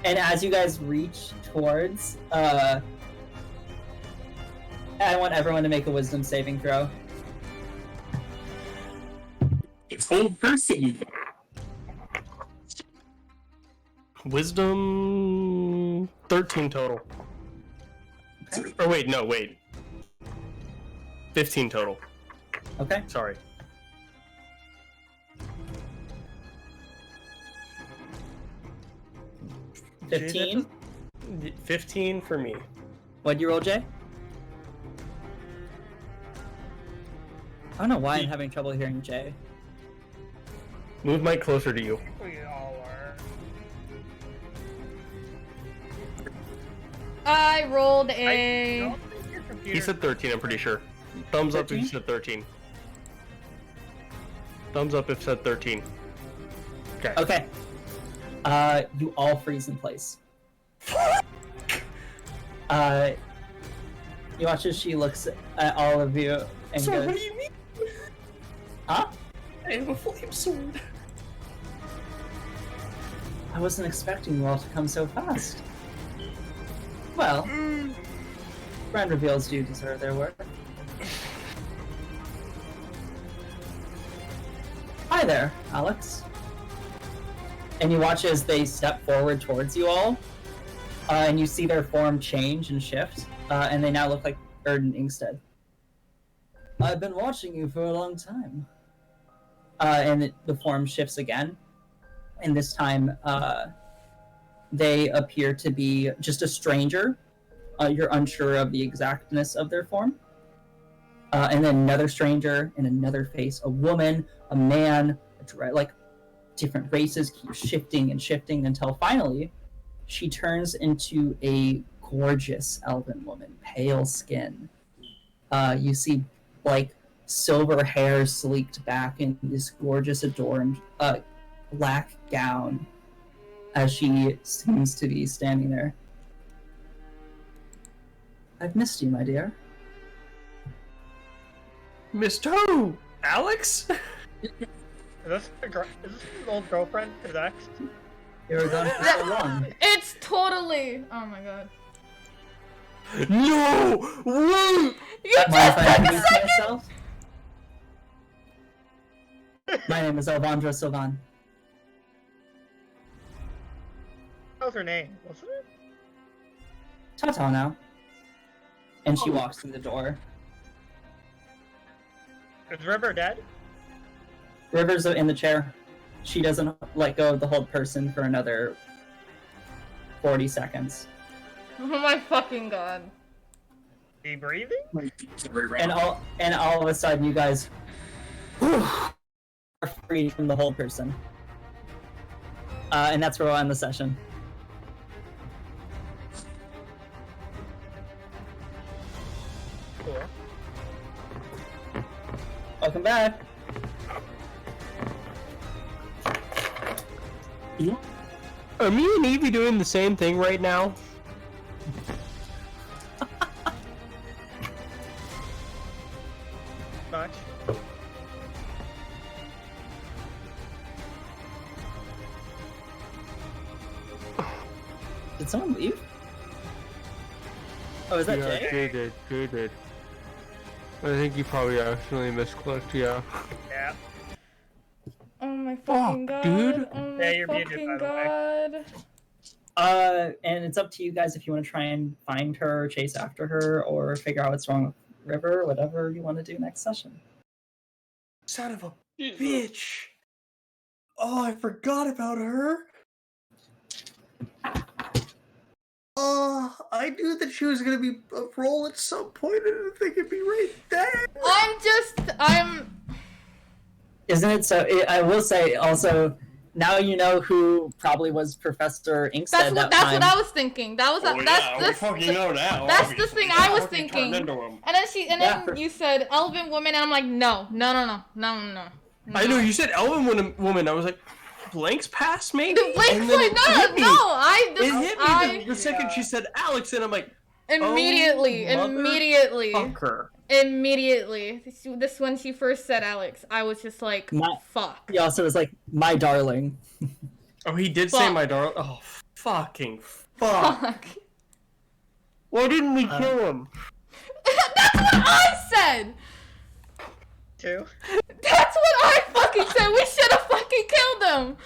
as you guys reach towards, I want everyone to make a wisdom saving throw. It's old person. Wisdom 13 total. Okay. Or wait. 15 total. Okay. Sorry. Jay, 15? 15 for me. What'd you roll, Jay? I don't know why I'm having trouble hearing Jay. Move mic closer to you. We all are. I rolled I a. don't think your computer. He said 13, I'm pretty sure. Thumbs up if 13? you said 13. Thumbs up if said 13. Okay. Okay. You all freeze in place. You watch as she looks at all of you and So goes, what do you mean? "Huh? I have a flame sword. I wasn't expecting you all to come so fast." Well, brand reveals do deserve their work. Hi there, Alex. And you watch as they step forward towards you all, and you see their form change and shift, and they now look like Erden Ingstead. I've been watching you for a long time. And the form shifts again, and this time they appear to be just a stranger. You're unsure of the exactness of their form. And then another stranger in another face, a woman, a man, like different races keep shifting and shifting until finally she turns into a gorgeous elven woman, pale skin. You see like silver hair sleeked back in this gorgeous adorned black gown as she seems to be standing there. I've missed you, my dear. Missed who? Alex? Is this his old girlfriend? His ex? You were gone for so long. It's totally. Oh my god. No! Wait! You Mind if I just took a introduce second. myself? My name is Alvandra Sylvan. What was her name? Wasn't it? Ta-ta now. And she walks through the door. Is River dead? River's in the chair. She doesn't let go of the hold person for another 40 seconds. Oh my fucking god. Is he breathing? And all of a sudden you guys are free from the whole person. And that's where we'll end the session. Cool. Welcome back. Yeah. Are me and Evie doing the same thing right now? Much. Did someone leave? Oh, is that Yeah, Jay? Jay did. I think you probably accidentally misclicked, yeah. Yeah. Oh my fucking god. dude. Oh Yeah, my you're muted, fucking by the god. And it's up to you guys if you want to try and find her, chase after her, or figure out what's wrong with River, whatever you want to do next session. Son of a bitch! Oh, I forgot about her! Oh, I knew that she was gonna be a role at some point. I didn't think it'd be right there. Isn't it so? I will say also, now you know who probably was Professor Inkstead That's that time. what I was thinking. That was We fucking know now. that's the obviously. thing I was Fucking thinking. turned into him. And then you said elven woman, and I'm like, no. I know you said elven woman. I was like, Blank's past maybe. Blank's And then like, it hit me. It hit me the second she said Alex, and I'm like, immediately. fucker. Immediately. This when she first said Alex, I was just like, fuck. He also was like, my darling. Oh, he did say Fuck. my darling. Oh, fucking fuck. Why didn't we kill him? That's what I said! Two. That's what I fucking said! We should have fucking killed him!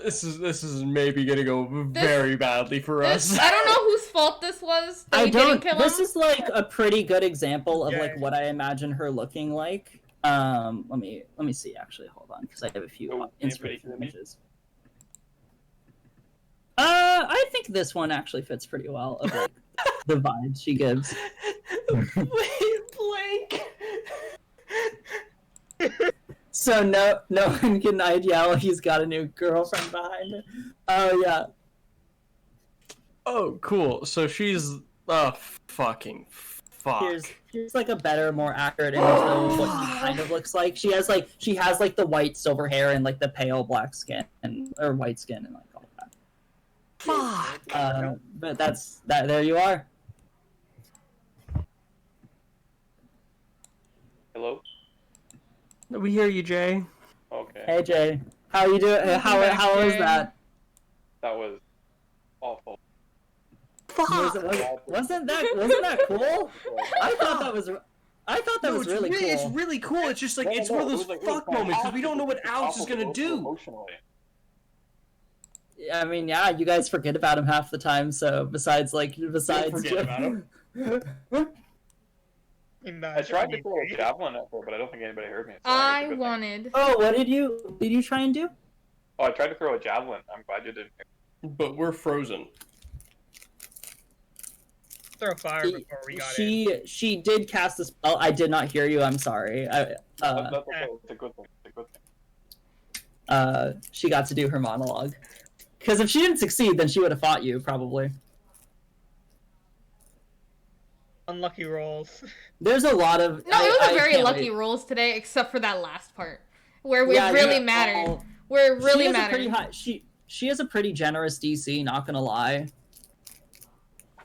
This is maybe gonna go very badly for us. I don't know whose fault this was that we didn't kill him. This is like a pretty good example of Yeah. like what I imagine her looking like. Let me see actually, hold on, because I have a few inspiration images. I think this one actually fits pretty well of like the vibe she gives. Wait, Blank. So no one can idea he's got a new girlfriend behind him. Oh yeah. Oh, cool. So she's fucking fuck. Here's like a better, more accurate image of what she kind of looks like. She has the white silver hair and like the pale black skin or white skin and like all that. Fuck. But that's that. There you are. Hello? We hear you, Jay. Okay. Hey Jay, how you doing? How was that? That was awful. Wasn't that cool? I thought that was really cool. It's really cool. It's just like it's one of those fuck moments because we don't know what Alex is gonna do. Emotionally. I mean, yeah, you guys forget about him half the time. So besides Forget about him. I tried to throw a javelin at her, but I don't think anybody heard me. So I wanted. Oh, what did you try and do? Oh, I tried to throw a javelin. I'm glad you didn't hear. But we're frozen. Throw fire before we got in. She did cast a spell. I did not hear you. I'm sorry. That's okay. It's a good thing. It's a good thing. She got to do her monologue. Because if she didn't succeed, then she would have fought you probably. Unlucky rolls. There's a lot of No, it was a very can't lucky wait. rolls today, except for that last part. Where it Yeah, really yeah, mattered. Where it really she has mattered. A pretty high, she has a pretty generous DC, not gonna lie.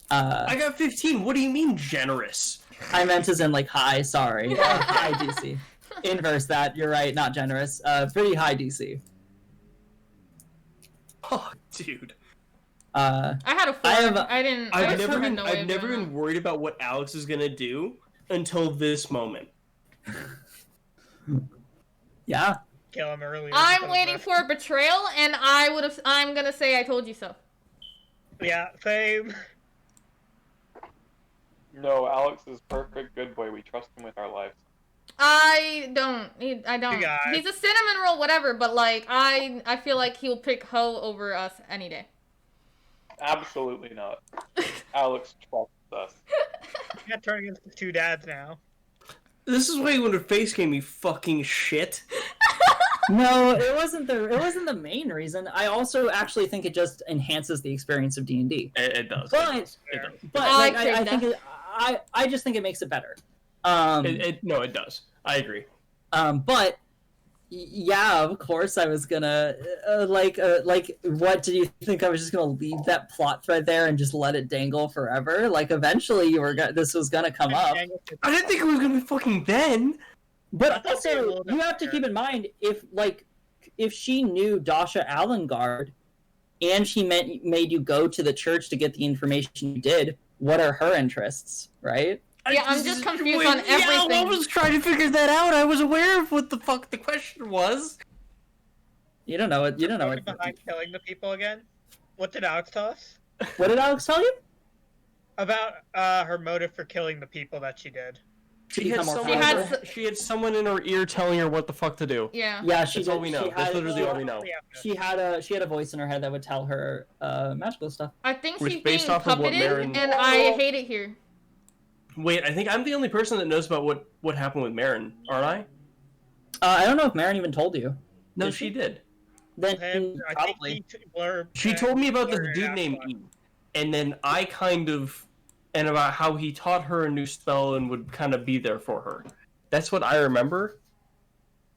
I got 15. What do you mean generous? I meant as in like high, sorry. High DC. Inverse that, you're right, not generous. Pretty high DC. Oh, dude. I had a 4. I've never been worried about what Alex is gonna do until this moment. Yeah. Kill him earlier. I'm waiting for a betrayal, and I'm gonna say I told you so. Yeah, same. No, Alex is perfect, good boy. We trust him with our lives. I don't. I don't. You guys. He's a cinnamon roll, whatever. But like, I feel like he'll pick Ho over us any day. Absolutely not. Alex trusts us. You got turning into two dads now. This is why you want to face game, you fucking shit. No, it wasn't the main reason. I also actually think it just enhances the experience of D&D. It does. But It does. like, I think I just think it makes it better. No, it does. I agree. But yeah, of course I was gonna like what did you think I was just gonna leave that plot thread there and just let it dangle forever? Like eventually this was gonna come up. I didn't think it was gonna be fucking then. But also you have to keep in mind if she knew Dasha Allengard and she made you go to the church to get the information you did, what are her interests, right? Yeah, I'm just confused on everything. Yeah, I was trying to figure that out. I was aware of what the fuck the question was. You don't know it. You don't know it. Behind killing the people again. What did Alex tell us? What did Alex tell you? About her motive for killing the people that she did. She had someone in her ear telling her what the fuck to do. Yeah. Yeah, That's all we know. That's literally all we know. She had a voice in her head that would tell her magical stuff. I think Which, she's based being off of what puppeted, Marin- and I hate it here. Wait, I think I'm the only person that knows about what happened with Marin, aren't I? I don't know if Marin even told you. No, she did. Then probably. She told me about this dude named E, and then I and about how he taught her a new spell and would kind of be there for her. That's what I remember.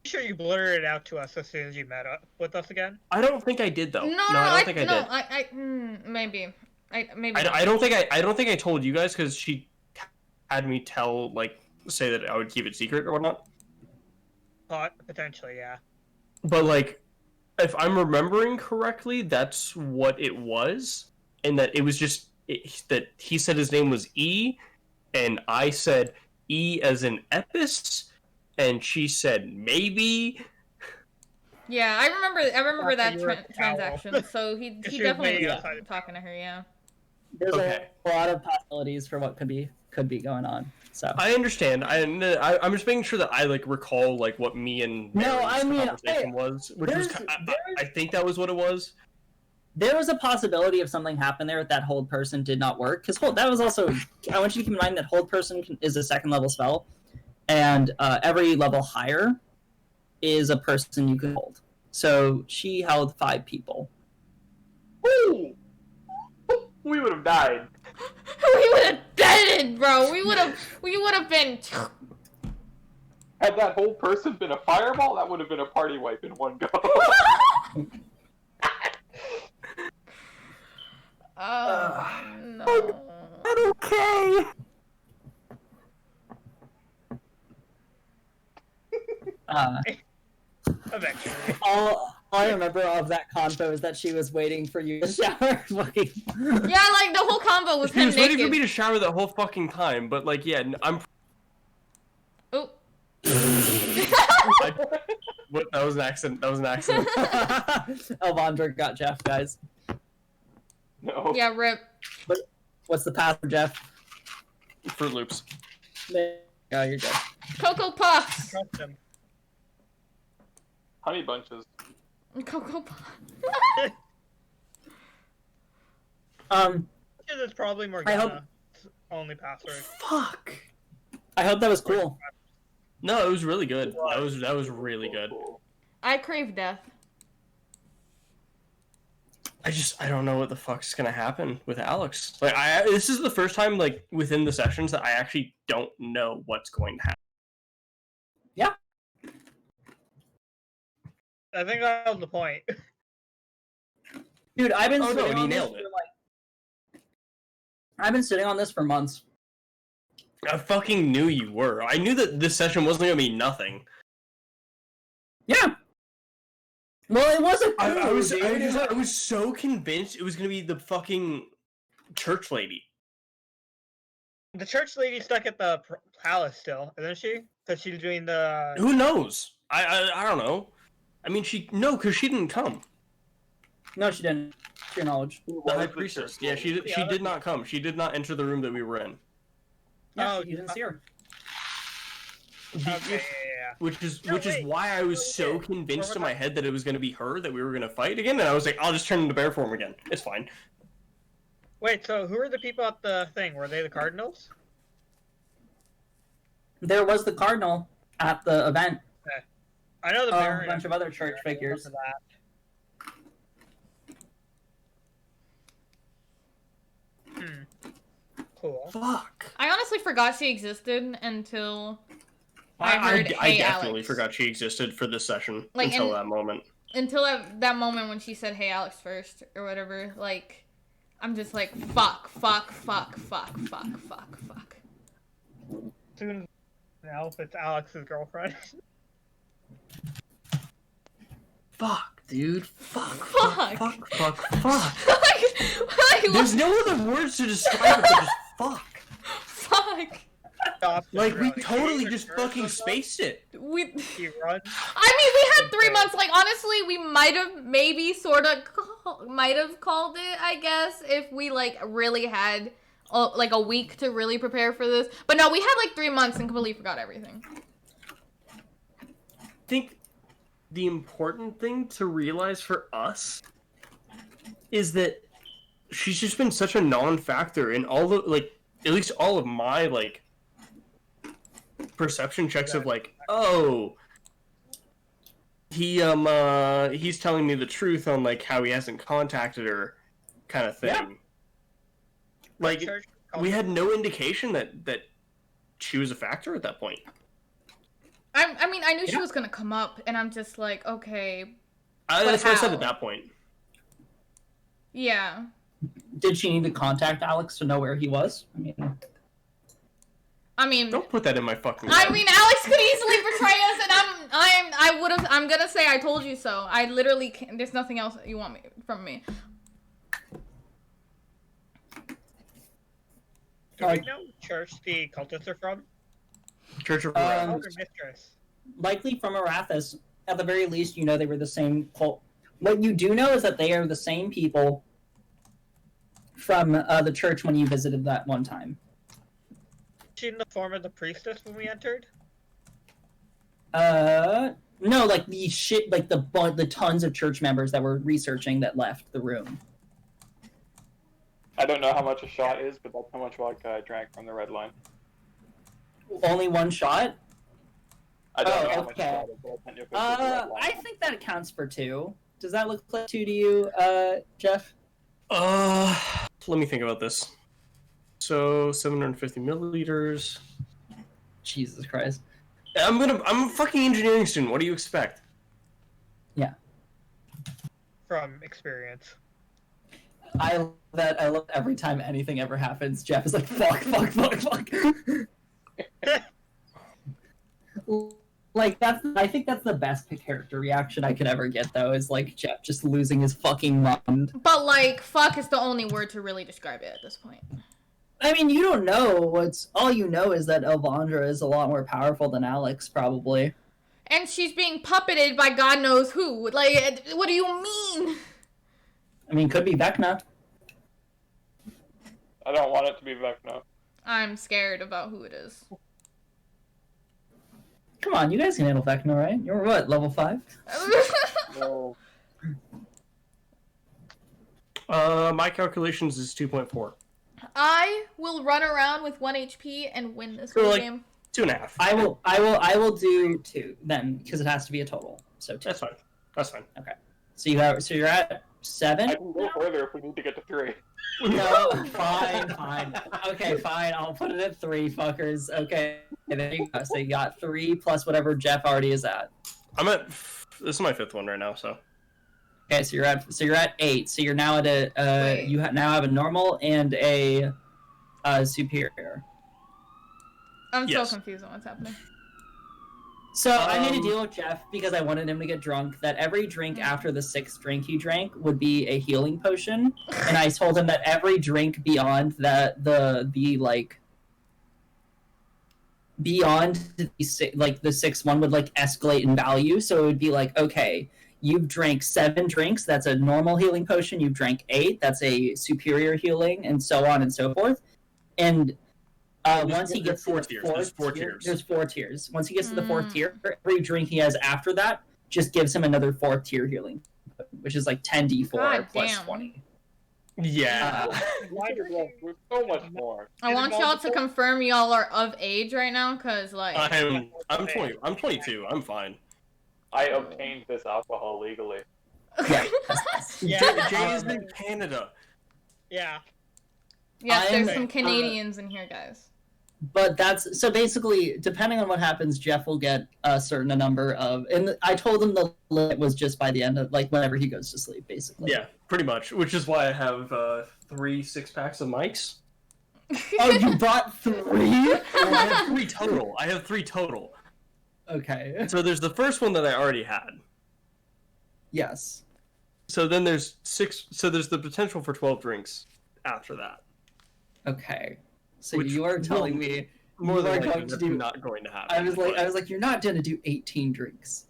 I'm sure you blurted it out to us as soon as you met up with us again. I don't think I did though. I don't think I did. Maybe. I don't think I told you guys because she had me say that I would keep it secret or whatnot. Potentially, yeah. But like, if I'm remembering correctly, that's what it was, and that it was just that he said his name was E, and I said E as in Epis, and she said maybe. Yeah, I remember that transaction. So he definitely was talking to her. Yeah. There's a lot of possibilities for what could be going on. So I understand. I'm just making sure that I recall what me and Mary's conversation was, which was I think that was what it was. There was a possibility of something happened there if that hold person did not work. Because that was also, I want you to keep in mind that hold person is a second level spell, and every level higher is a person you can hold. So she held 5 people. Ooh! We would have died. We would have deaded, bro. We would have been. Had that whole person been a fireball, that would have been a party wipe in one go. Oh no. Not okay. Eventually. All I remember of that convo is that she was waiting for you to shower. Fucking. Yeah, the whole combo was He him was naked. waiting for me to shower the whole fucking time, but I'm. Oh. What? That was an accident. Elvandra got Jeff, guys. No. Yeah, rip. What's the password, Jeff? Fruit Loops. Oh, you're good. Cocoa Puffs. Trust him. Honey bunches. Cocoa Puffs. It's probably Morgana's only password. Fuck. I hope that was cool. No, it was really good. That was really good. I crave death. I don't know what the fuck's gonna happen with Alex. This is the first time within the sessions that I actually don't know what's going to happen. Yeah. I think that was the point. Dude, I've been Oh, no, sitting he on this nailed it. I've been sitting on this for months. I fucking knew you were. I knew that this session wasn't gonna be nothing. Yeah. Well, it wasn't. I was so convinced it was gonna be the fucking church lady. The church lady stuck at the palace still, isn't she? Because she's doing the. Who knows? I don't know. I mean, because she didn't come. No, she didn't. To your knowledge. The high priestess. Yeah, she did not come. She did not enter the room that we were in. Yeah, you didn't see her. Okay, yeah. Which is why I was so convinced in my head that it was going to be her that we were going to fight again, and I was like, I'll just turn into bear form again. It's fine. Wait, so who are the people at the thing? Were they the cardinals? There was the Cardinal at the event. I know the A Baron. bunch of other church I figures. remember that. Cool. Fuck. I honestly forgot she existed until I heard I "Hey, definitely Alex." forgot she existed for this session Like, until and- that moment. Until that moment when she said "Hey, Alex" first or whatever. Like, I'm just like, fuck. Soon now, if it's Alex's girlfriend. Fuck, dude. Fuck. like, There's no other words to describe it but just fuck. fuck. Like, we totally just fucking spaced it. He runs. I mean, we had 3 months. Like, honestly, we might have maybe sort of called it, I guess, if we, like, really had, like, a week to really prepare for this. But no, we had, like, 3 months and completely forgot everything. I think the important thing to realize for us is that she's just been such a non-factor in all the, like, at least all of my, like, perception checks of, like, oh, he's telling me the truth on, like, how he hasn't contacted her kind of thing. Yeah. Like, we had no indication that she was a factor at that point. I mean, I knew she was gonna come up, and I'm just like, okay. That's what I said how? at that point. Yeah. Did she need to contact Alex to know where he was? I mean, Don't put that in my fucking I head. mean, Alex could easily betray us, and I'm gonna say I told you so. I literally can't, there's nothing else you want from me. Do we know which church the cultists are from? Church of Um, Oh, their mistress. Likely from Arathis. At the very least, you know they were the same cult. What you do know is that they are the same people from the church when you visited that one time. She in the form of the priestess when we entered? No, like the tons of church members that were researching that left the room. I don't know how much a shot is, but that's how much vodka I drank from the red line. Only one shot? I don't know how Oh, much okay. shot is, but I sent you a picture of the red line. I think that accounts for 2. Does that look like 2 to you, Jeff? Let me think about this. So 750 milliliters. Jesus Christ. I'm a fucking engineering student. What do you expect? Yeah. From experience. I love that. I love every time anything ever happens. Jeff is like, fuck. Like, I think that's the best character reaction I could ever get, though, is like Jeff just losing his fucking mind. But like, fuck is the only word to really describe it at this point. I mean, you don't know all you know is that Elvandra is a lot more powerful than Alex, probably. And she's being puppeted by God knows who. Like, what do you mean? I mean, could be Vecna. I don't want it to be Vecna. I'm scared about who it is. Come on, you guys can handle Vecna, right? You're what, level 5? No. My calculations is 2.4. I will run around with 1 HP and win this So, whole like- game. 2.5. I will do 2 then, because it has to be a total. So 2. That's fine. So you're at 7? I can go further if we need to get to 3. No, fine. Okay, fine. I'll put it at 3, fuckers. Okay, there you go. So you got 3 plus whatever Jeff already is at. This is my 5th one right now, so. Okay, so you're at 8. So you're now at a Wait. you now have a normal and a superior. I'm Yes. so confused on what's happening. So I made a deal with Jeff because I wanted him to get drunk that every drink after the 6th drink he drank would be a healing potion, and I told him that every drink beyond that beyond the 6th one would like escalate in value. So it would be like, okay, you've drank 7 drinks, that's a normal healing potion. You've drank 8, that's a superior healing, and so on and so forth. And once he gets to the 4th There's 4 tiers. there's 4 tiers. Once he gets to the 4th tier, every drink he has after that just gives him another 4th tier healing, which is like 10d4 God plus damn. 20. Yeah. Wider gloves were so much more. I want y'all to confirm y'all are of age right now, cause like. I'm 20. I'm 22. I'm fine. I obtained this alcohol legally. Yeah. Jay is in Canada. Yeah. Yes, there's I'm- some Canadians in here, guys. But that's so basically, depending on what happens, Jeff will get a certain number of. And I told him the limit was just by the end of like whenever he goes to sleep, basically. Yeah, pretty much. Which is why I have 3 6-packs of mics. Oh, you bought 3? Well, I have 3 total. I have 3 total. Okay. So there's the first one that I already had. Yes. So then there's 6. So there's the potential for 12 drinks after that. Okay. So Which you are will- telling me More you than are likely, going to that's do. not going to happen. I was but like, you're not going to do 18 drinks.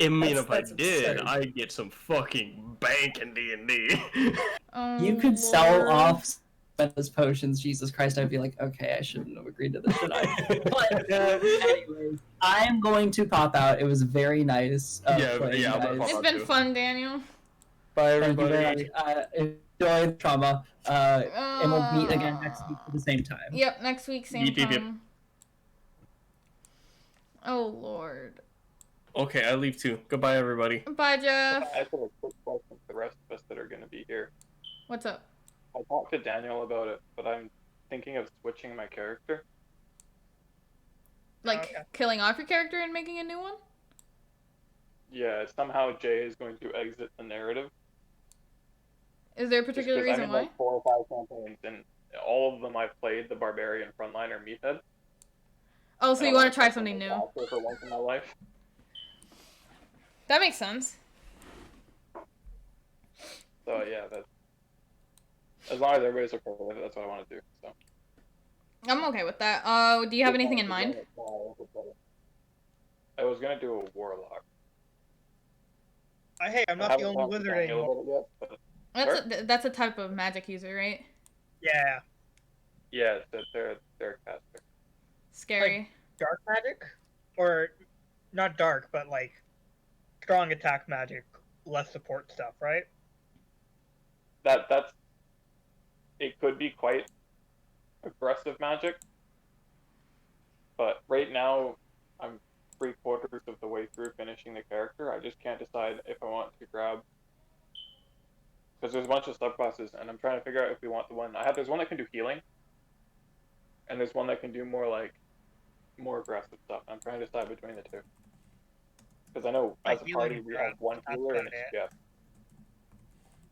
I mean, if I that's did, absurd. I'd get some fucking bank in D&D. Oh, You could sell Lord. off those potions. Jesus Christ, I'd be like, okay, I shouldn't have agreed to this, should I? But anyways, I am going to pop out. It was very nice. Playing, I'm gonna guys. pop It's out been too. fun, Daniel. Bye, Thank you very everybody. much. Enjoy the trauma. And we'll meet again next week at the same time. Yep, next week, same Yep, yep, yep. time. Oh, Lord. Okay, I leave too. Goodbye, everybody. Bye, Jeff. I have a quick question for the rest of us that are going to be here. What's up? I talked to Daniel about it, but I'm thinking of switching my character. Like, Okay. killing off your character and making a new one? Yeah, somehow Jay is going to exit the narrative. Is there a Just particular 'cause I'm reason in why? like 4 or 5 campaigns, and all of them I've played the Barbarian Frontliner Meathead. Oh, so And you I want to try wanna something new? play for once in my life. That makes sense. So yeah, that's as long as everybody's okay with it, that's what I want to do. So. I'm okay with that. Do you have anything in mind? I was gonna do a warlock. Hey, I'm I not the haven't only talked to wizard Daniel anymore. about it yet, but That's a type of magic user, right? Yeah. yeah, they're caster. Scary. Dark magic? Or not dark, but like strong attack magic, less support stuff, right? That's it could be quite aggressive magic, but right now I'm 3/4 of the way through finishing the character. I just can't decide if I want to grab, because there's a bunch of subclasses, and I'm trying to figure out if we want the one there's one that can do healing, and there's one that can do more aggressive stuff. I'm trying to decide between the two, because I know Like as a healing party and we grab, have one that's healer and about it's it. Jeff.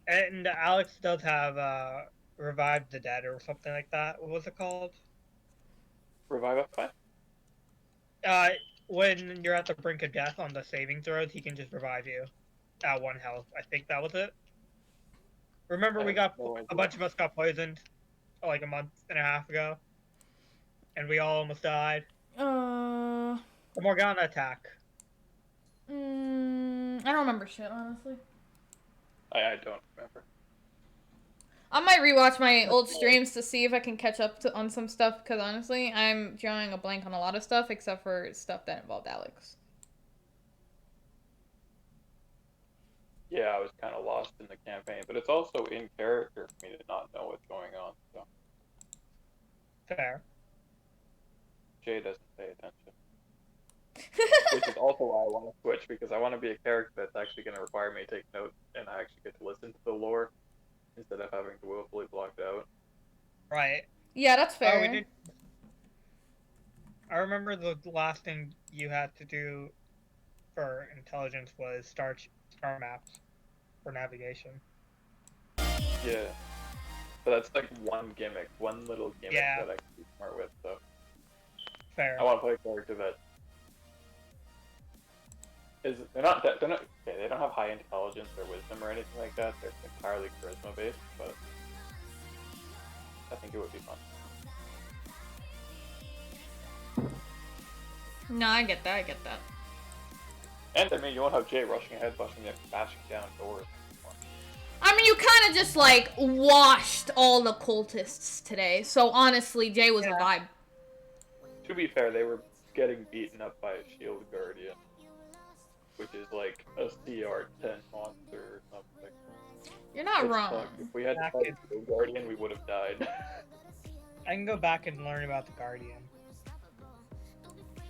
And Alex does have Revive the Dead or something like that. What was it called? Revive up fine. When you're at the brink of death on the saving throws, he can just revive you at 1 health. I think that was it. Remember, I we have got no idea. a bunch of us got poisoned like a month and a half ago, and we all almost died. The Morgana attack. I don't remember shit, honestly. I don't remember. I might rewatch my old streams to see if I can catch up on some stuff, because honestly, I'm drawing a blank on a lot of stuff, except for stuff that involved Alex. Yeah, I was kind of lost in the campaign, but it's also in character for me to not know what's going on. So Fair. Jay doesn't pay attention, which is also why I want to switch, because I want to be a character that's actually going to require me to take notes, and I actually get to listen to the lore instead of having to willfully block it out. Right. Yeah, that's fair. Oh, we did. I remember the last thing you had to do for intelligence was star maps for navigation. Yeah, but that's like one gimmick, one little gimmick Yeah. that I can be smart with. So Fair. I want to play a character that is they're not okay. They don't have high intelligence or wisdom or anything like that. They're entirely charisma based, but I think it would be fun. No, I get that, And I mean, you won't have Jay rushing ahead, bashing down doors. I mean, you kind of just, like, washed all the cultists today, so honestly, Jay was a vibe. To be fair, they were getting beaten up by a shield guardian, which is like a CR10 monster or something. not It's wrong. fucked. If we had to Back fight in- the Guardian, we would have died. I can go back and learn about the Guardian.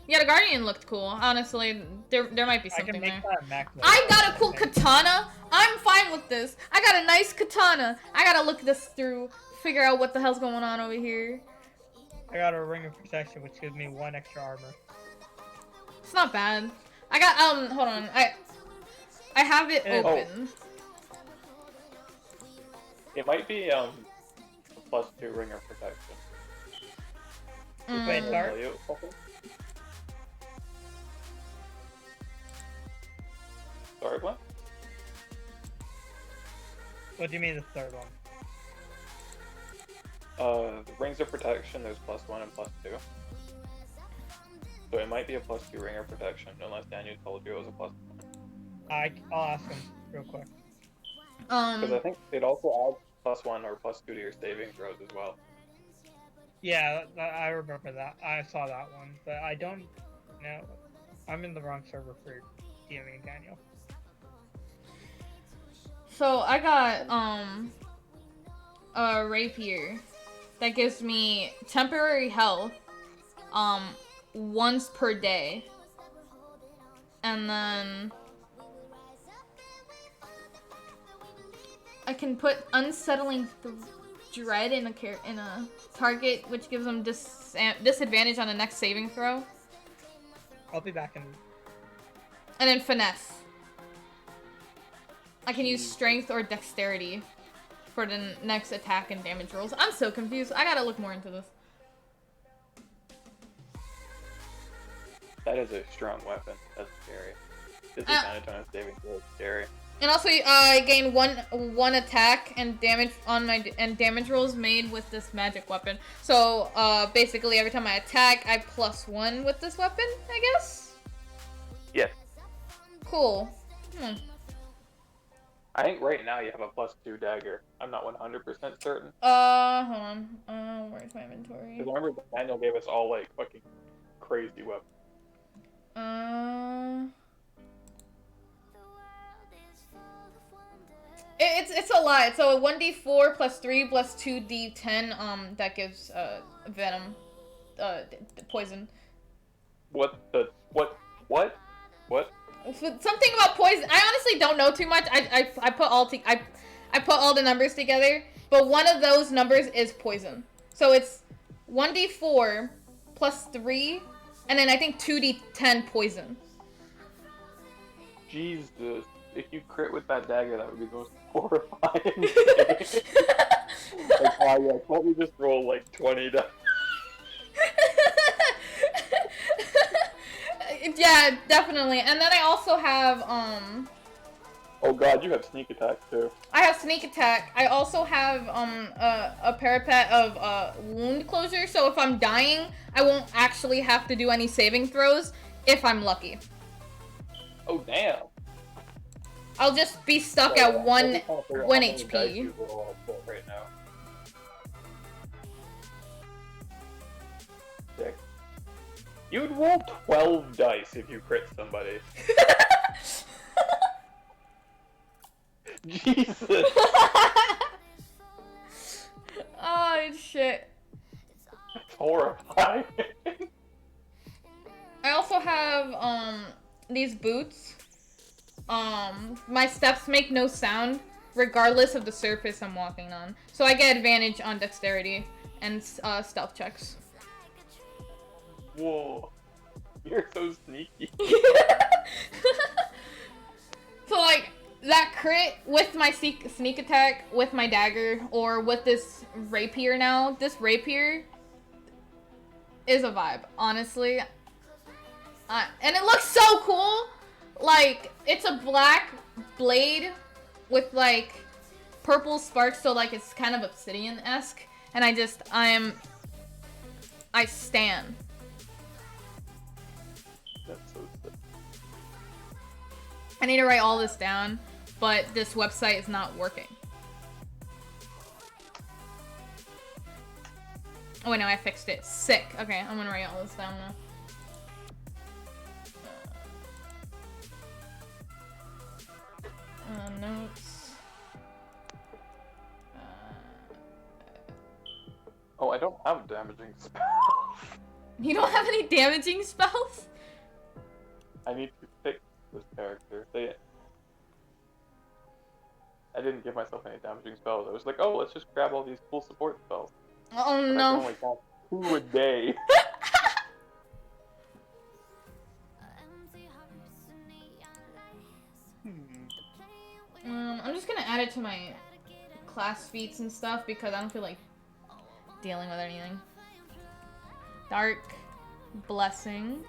Yeah, the Guardian looked cool. Honestly, there might be I something can make there. that a mech. I got a cool katana. I'm fine with this. I got a nice katana. I gotta look this through, figure out what the hell's going on over here. I got a ring of protection, which gives me 1 extra armor. It's not bad. I got hold on. I have it Oh. open. It might be a +2 ring of protection. Wait, Mm. sorry? Tell you something? Sorry, what? What do you mean the third one? The rings of protection, there's +1 and +2. So it might be a +2 ring of protection, unless Daniel told you it was a +1. I'll ask him real quick. Because I think it also adds +1 or +2 to your saving throws as well. Yeah, I remember that. I saw that one, but I don't know. I'm in the wrong server for DMing Daniel. So I got a rapier that gives me temporary health once per day. And then I can put unsettling dread in a target, which gives them disadvantage on the next saving throw. I'll be back in. And then finesse. I can use strength or dexterity for the next attack and damage rolls. I'm so confused. I gotta look more into this. That is a strong weapon. That's scary. Disadvantage on a saving throw is scary. And also, I gain one attack and damage on my damage rolls made with this magic weapon. So basically, every time I attack, I +1 with this weapon. I guess. Yes. Cool. I think right now you have a +2 dagger. I'm not 100% certain. Hold on. Where's my inventory? Because I remember Daniel gave us all like fucking crazy weapons. It's a lot. So a 1d4 +3 +2d10 that gives venom, poison. What? Something about poison. I honestly don't know too much. I put all the numbers together, but one of those numbers is poison. So it's 1d4 +3, and then I think 2d10 poison. Jesus. If you crit with that dagger, that would be the most horrifying thing. Like, oh yeah, let me just roll like 20 to... Yeah, definitely. And then I also have Oh god, you have sneak attack too. I have sneak attack. I also have a parapet of wound closure, so if I'm dying, I won't actually have to do any saving throws if I'm lucky. Oh damn. I'll just be stuck at one HP. Right now. Sick. You would roll 12 dice if you crit somebody. Jesus. Oh shit. That's horrifying. I also have these boots. My steps make no sound regardless of the surface I'm walking on. So I get advantage on dexterity and stealth checks. Whoa. You're so sneaky. So like that crit with my sneak attack, with my dagger, or with this rapier now. This rapier is a vibe, honestly. And it looks so cool. Like, it's a black blade with, like, purple sparks, so, like, it's kind of obsidian-esque. And I stan. That's so sick. I need to write all this down, but this website is not working. Oh, wait, no, I fixed it. Sick. Okay, I'm gonna write all this down now. Notes. I don't have damaging spells. You don't have any damaging spells? I need to fix this character. I didn't give myself any damaging spells. I was like, oh, let's just grab all these cool support spells. Oh But no. I can only cast 2 a day. I'm just gonna add it to my class feats and stuff because I don't feel like dealing with anything. Dark Blessing.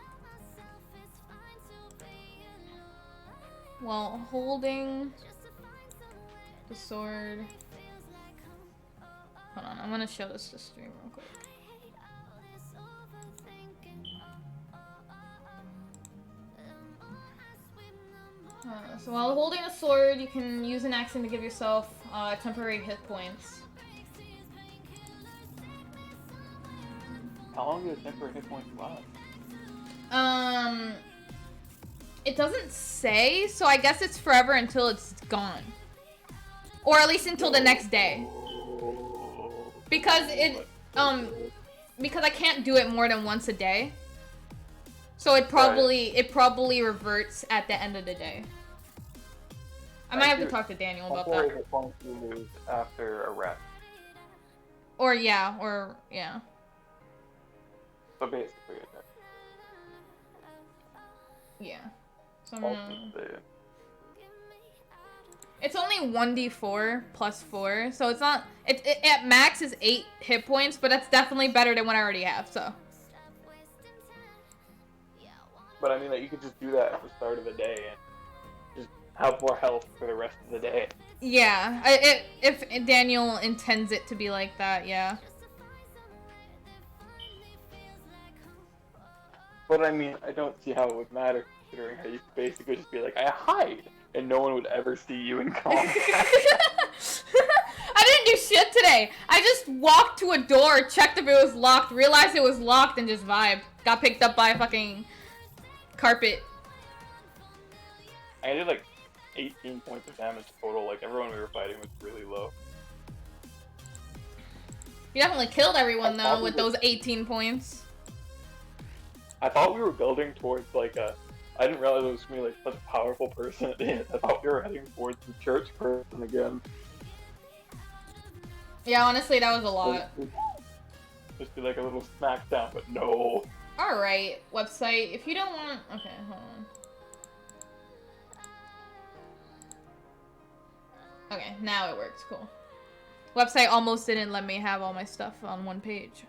While holding the sword. Hold on, I'm gonna show this to stream real quick. So while holding a sword, you can use an action to give yourself temporary hit points. How long do the temporary hit points last? It doesn't say, so I guess it's forever until it's gone. Or at least until the next day. Because because I can't do it more than once a day. So it probably reverts at the end of the day. I might have to talk to Daniel about Temporary that. hit points you lose after a rest. Or yeah. So basically, okay. Yeah. So I'm gonna... Ultimately, It's only 1d4 plus 4, so it's not... It at max is 8 hit points, but that's definitely better than what I already have, so... But I mean, like, you could just do that at the start of the day and just have more health for the rest of the day. Yeah, if Daniel intends it to be like that, yeah. But I mean, I don't see how it would matter, considering how you could basically just be like, I hide, and no one would ever see you in combat. I didn't do shit today. I just walked to a door, checked if it was locked, realized it was locked, and just vibed. Got picked up by a fucking carpet. I did like 18 points of damage total. Like, everyone we were fighting was really low. You definitely killed everyone, though, with those 18 points. I thought we were building towards like a... I didn't realize it was going to be like such a powerful person at the end. I thought we were heading towards the church person again. Yeah, honestly, that was a lot. Just be like a little smackdown, but no. Alright, website. If you don't want... Okay, hold on. Okay, now it works. Cool. Website almost didn't let me have all my stuff on one page.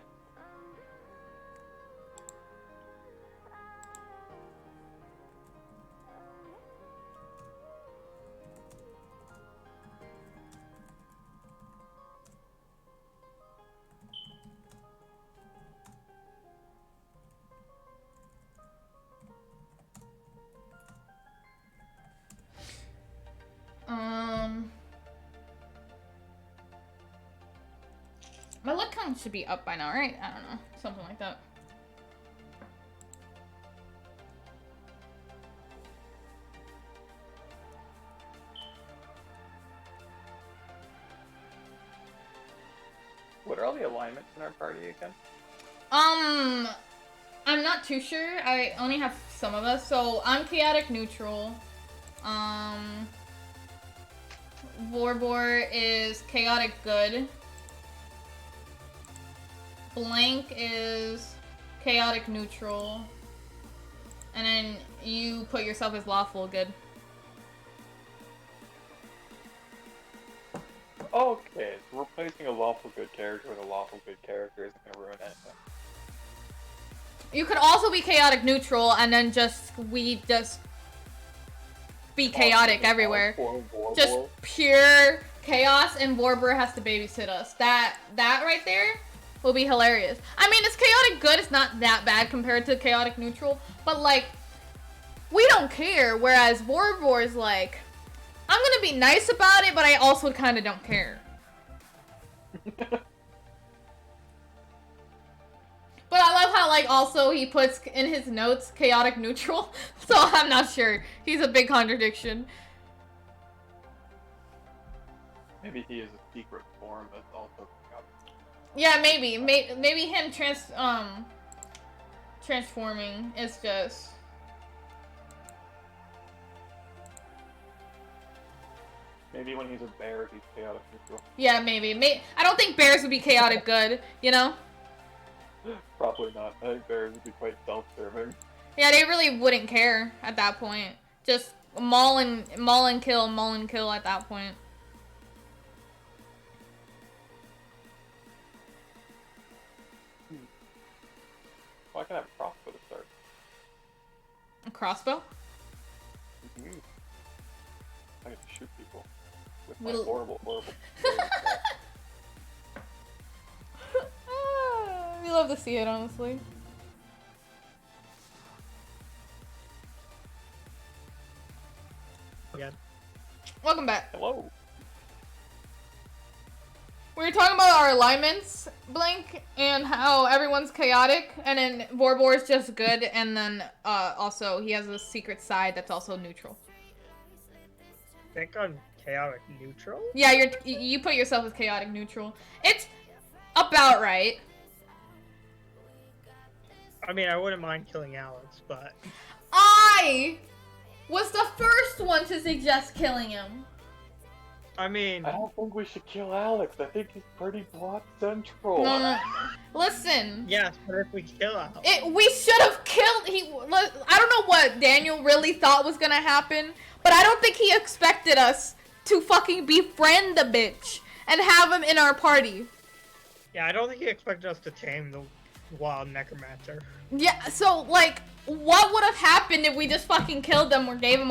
My leg count should be up by now, right? I don't know. Something like that. What are all the alignments in our party again? I'm not too sure. I only have some of us. So I'm chaotic neutral. Vorbor is chaotic good. Blank is chaotic neutral. And then you put yourself as lawful good. Okay, so replacing a lawful good character with a lawful good character isn't going to ruin anything. You could also be chaotic neutral and then we just be chaotic everywhere. Just pure chaos, and Vorbor has to babysit us. That right there will be hilarious. I mean, it's chaotic good. It's not that bad compared to chaotic neutral, but like, we don't care. Whereas Vorbor is like, I'm gonna be nice about it, but I also kind of don't care. But I love how, like, also he puts in his notes chaotic neutral, so I'm not sure. He's a big contradiction. Maybe he is a secret form that's also chaotic. Yeah, maybe him transforming is just. Maybe when he's a bear, he's chaotic neutral. Yeah, maybe. I don't think bears would be chaotic good, you know? Probably not. I think bears would be quite self-serving. Yeah, they really wouldn't care at that point. Just maul and kill at that point. Well, I can have a crossbow to start. A crossbow? Mm-hmm. I get to shoot people with my We'll- horrible. We love to see it, honestly. Again. Welcome back. Hello. We were talking about our alignments, Blink, and how everyone's chaotic, and then Borbor's just good, and then also he has a secret side that's also neutral. I think I'm chaotic neutral. Yeah, you put yourself as chaotic neutral. It's about right. I mean, I wouldn't mind killing Alex, but I was the first one to suggest killing him. I mean, I don't think we should kill Alex. I think he's pretty block central. No. Listen. yes, but if we kill Alex, We should have killed. I don't know what Daniel really thought was gonna happen, but I don't think he expected us to fucking befriend the bitch and have him in our party. yeah, I don't think he expected us to tame the wild necromancer. Yeah, so like, what would have happened if we just fucking killed him or gave him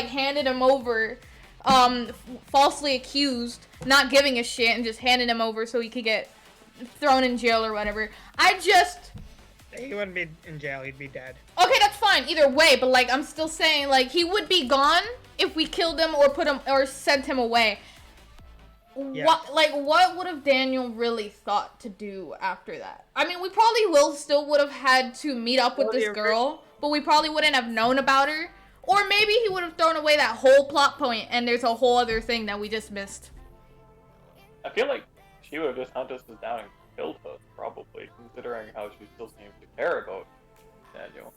handed him over, falsely accused, not giving a shit, and just handed him over so he could get thrown in jail or whatever? He wouldn't be in jail; he'd be dead. Okay, that's fine either way, but like I'm still saying like he would be gone if we killed him or put him or sent him away. Yeah. What would have Daniel really thought to do after that? I mean, we probably still would have had to meet up with this girl, but we probably wouldn't have known about her. Or maybe he would have thrown away that whole plot point and there's a whole other thing that we just missed. I feel like she would have just hunted us down and killed us, probably, considering how she still seems to care about Daniel.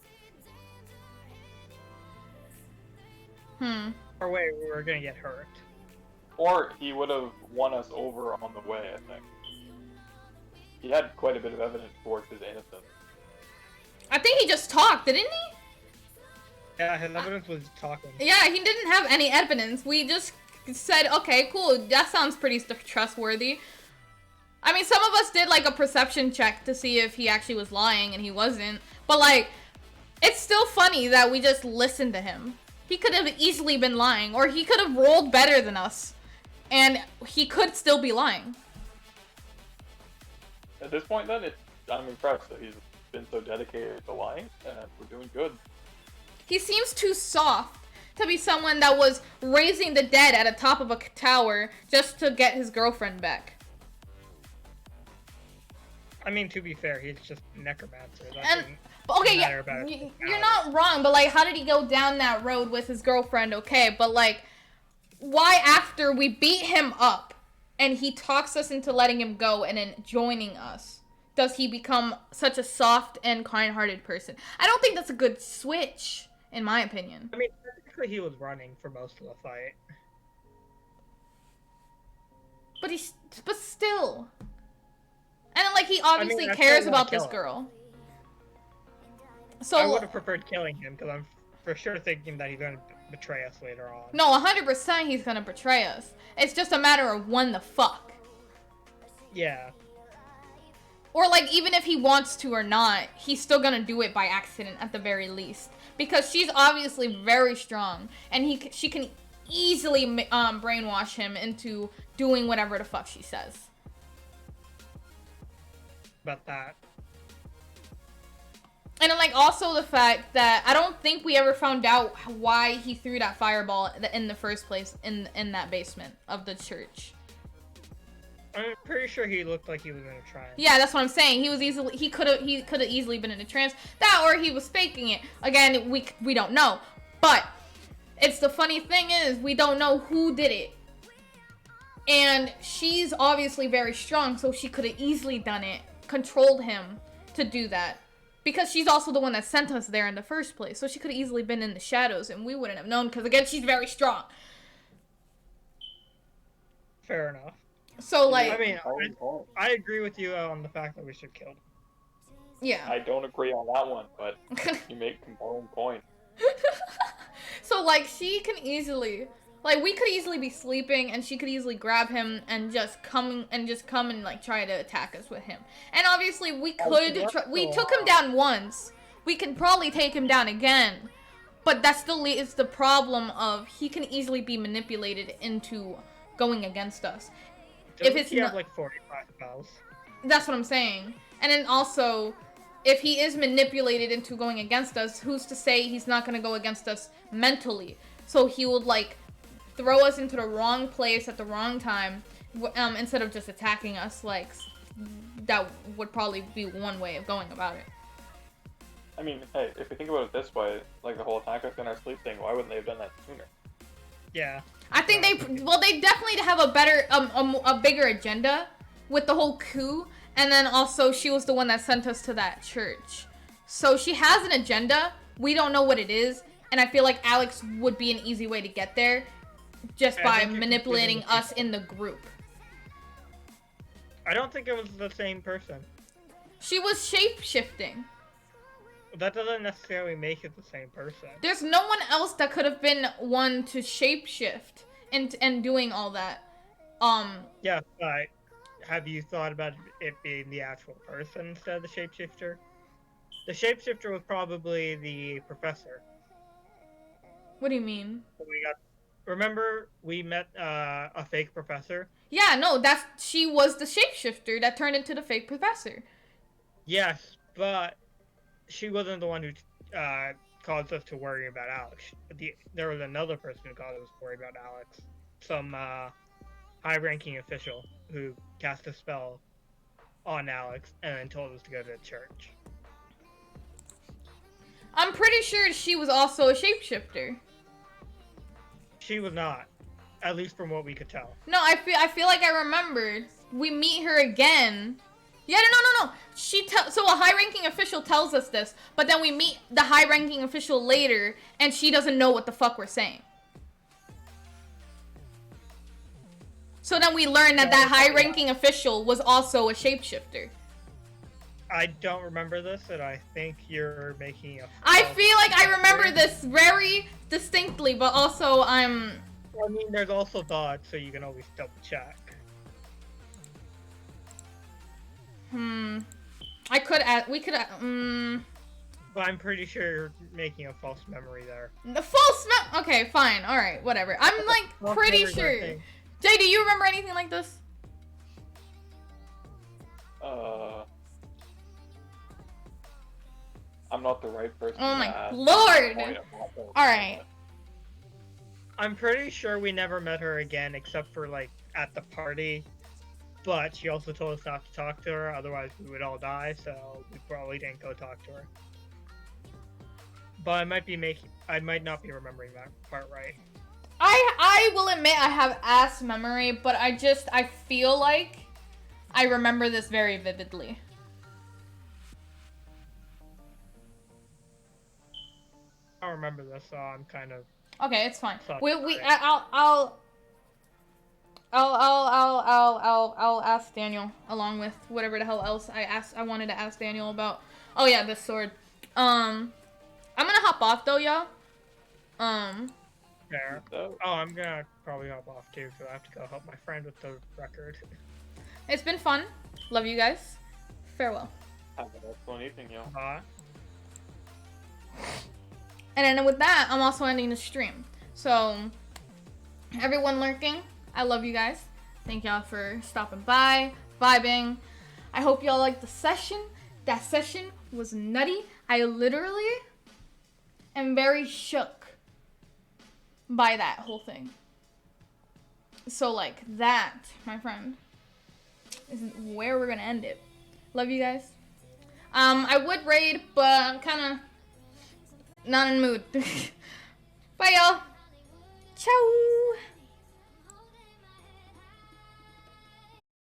Or wait, we were gonna get hurt. Or he would have won us over on the way, I think. He had quite a bit of evidence towards his innocence. I think he just talked, didn't he? Yeah, his evidence was talking. Yeah, he didn't have any evidence. We just said, okay, cool, that sounds pretty trustworthy. I mean, some of us did like a perception check to see if he actually was lying, and he wasn't. But like, it's still funny that we just listened to him. He could have easily been lying, or he could have rolled better than us, and he could still be lying. At this point, then, I'm impressed that he's been so dedicated to lying, and we're doing good. He seems too soft to be someone that was raising the dead at the top of a tower just to get his girlfriend back. I mean, to be fair, he's just a necromancer. That And doesn't okay, matter yeah, about his you're not wrong, but like, how did he go down that road with his girlfriend? Okay, but like, why after we beat him up and he talks us into letting him go and then joining us, does he become such a soft and kind-hearted person? I don't think that's a good switch, in my opinion. I mean, technically he was running for most of the fight. But still. And then, like, he obviously that's cares why I wanna about this kill him. girl. So I would have preferred killing him because I'm for sure thinking that he's going to betray us later on. no, 100% he's gonna betray us. It's just a matter of when the fuck. Yeah. Or, like, even if he wants to or not, he's still gonna do it by accident at the very least. Because she's obviously very strong, and she can easily brainwash him into doing whatever the fuck she says. About that. And then, like, also the fact that I don't think we ever found out why he threw that fireball in the first place in that basement of the church. I'm pretty sure he looked like he was in a trance. Yeah, that's what I'm saying. He could have easily been in a trance. That or he was faking it. Again, we don't know. But it's the funny thing is we don't know who did it. And she's obviously very strong, so she could have easily done it, controlled him to do that. Because she's also the one that sent us there in the first place. So she could have easily been in the shadows and we wouldn't have known, because again, she's very strong. Fair enough. So, like... I mean, I agree with you on the fact that we should kill him. Yeah. I don't agree on that one, but you make compelling point. So, like, she can easily... Like, we could easily be sleeping, and she could easily grab him and just come and, like, try to attack us with him. And obviously, we took him down once. We can probably take him down again. But that still is the problem of he can easily be manipulated into going against us. If it's not like 45 spells. That's what I'm saying. And then also, if he is manipulated into going against us, who's to say he's not going to go against us mentally? So he would, like, throw us into the wrong place at the wrong time, instead of just attacking us. Like, that would probably be one way of going about it. I mean, hey, if you think about it this way, like the whole attack us in our sleep thing, why wouldn't they have done that sooner? Yeah. I think they definitely have a better, a bigger agenda with the whole coup, and then also she was the one that sent us to that church. So she has an agenda, we don't know what it is, and I feel like Alex would be an easy way to get there, just by manipulating us in the group. I don't think it was the same person. She was shape-shifting. That doesn't necessarily make it the same person. There's no one else that could have been one to shapeshift and doing all that. Yeah, but have you thought about it being the actual person instead of the shapeshifter? The shapeshifter was probably the professor. What do you mean? Remember we met a fake professor? Yeah, no, she was the shapeshifter that turned into the fake professor. Yes, but she wasn't the one who caused us to worry about Alex. There was another person who caused us to worry about Alex. Some high-ranking official who cast a spell on Alex and then told us to go to the church. I'm pretty sure she was also a shapeshifter. She was not, at least from what we could tell. No, I feel like I remembered. We meet her again. Yeah, no. So a high-ranking official tells us this, but then we meet the high-ranking official later, and she doesn't know what the fuck we're saying. So then we learn that high-ranking official was also a shapeshifter. I don't remember this, and I think you're making a... I feel like I remember this very distinctly, but also I mean, there's also dots, so you can always double check. We could But I'm pretty sure you're making a false memory there. The false okay, fine, alright, whatever. I'm like pretty sure. Jay, do you remember anything like this? I'm not the right person. Oh my lord! Alright. I'm pretty sure we never met her again, except for, like, at the party. But she also told us not to talk to her, otherwise we would all die, so we probably didn't go talk to her. But I might not be remembering that part right. I will admit I have ass memory, but I feel like I remember this very vividly. I don't remember this, so I'm kind of... Okay, it's fine. Sorry. I'll ask Daniel along with whatever the hell else I wanted to ask Daniel about. Oh yeah, this sword. I'm gonna hop off though, y'all. Fair. Oh, I'm gonna probably hop off too, because I have to go help my friend with the record. It's been fun. Love you guys. Farewell. Have an excellent evening, yo. Bye. And then with that, I'm also ending the stream. So, everyone lurking, I love you guys. Thank y'all for stopping by, vibing. I hope y'all liked the session. That session was nutty. I literally am very shook by that whole thing. So, like, that, my friend, is where we're gonna end it. Love you guys. I would raid, but I'm kind of not in the mood. Bye, y'all. Ciao.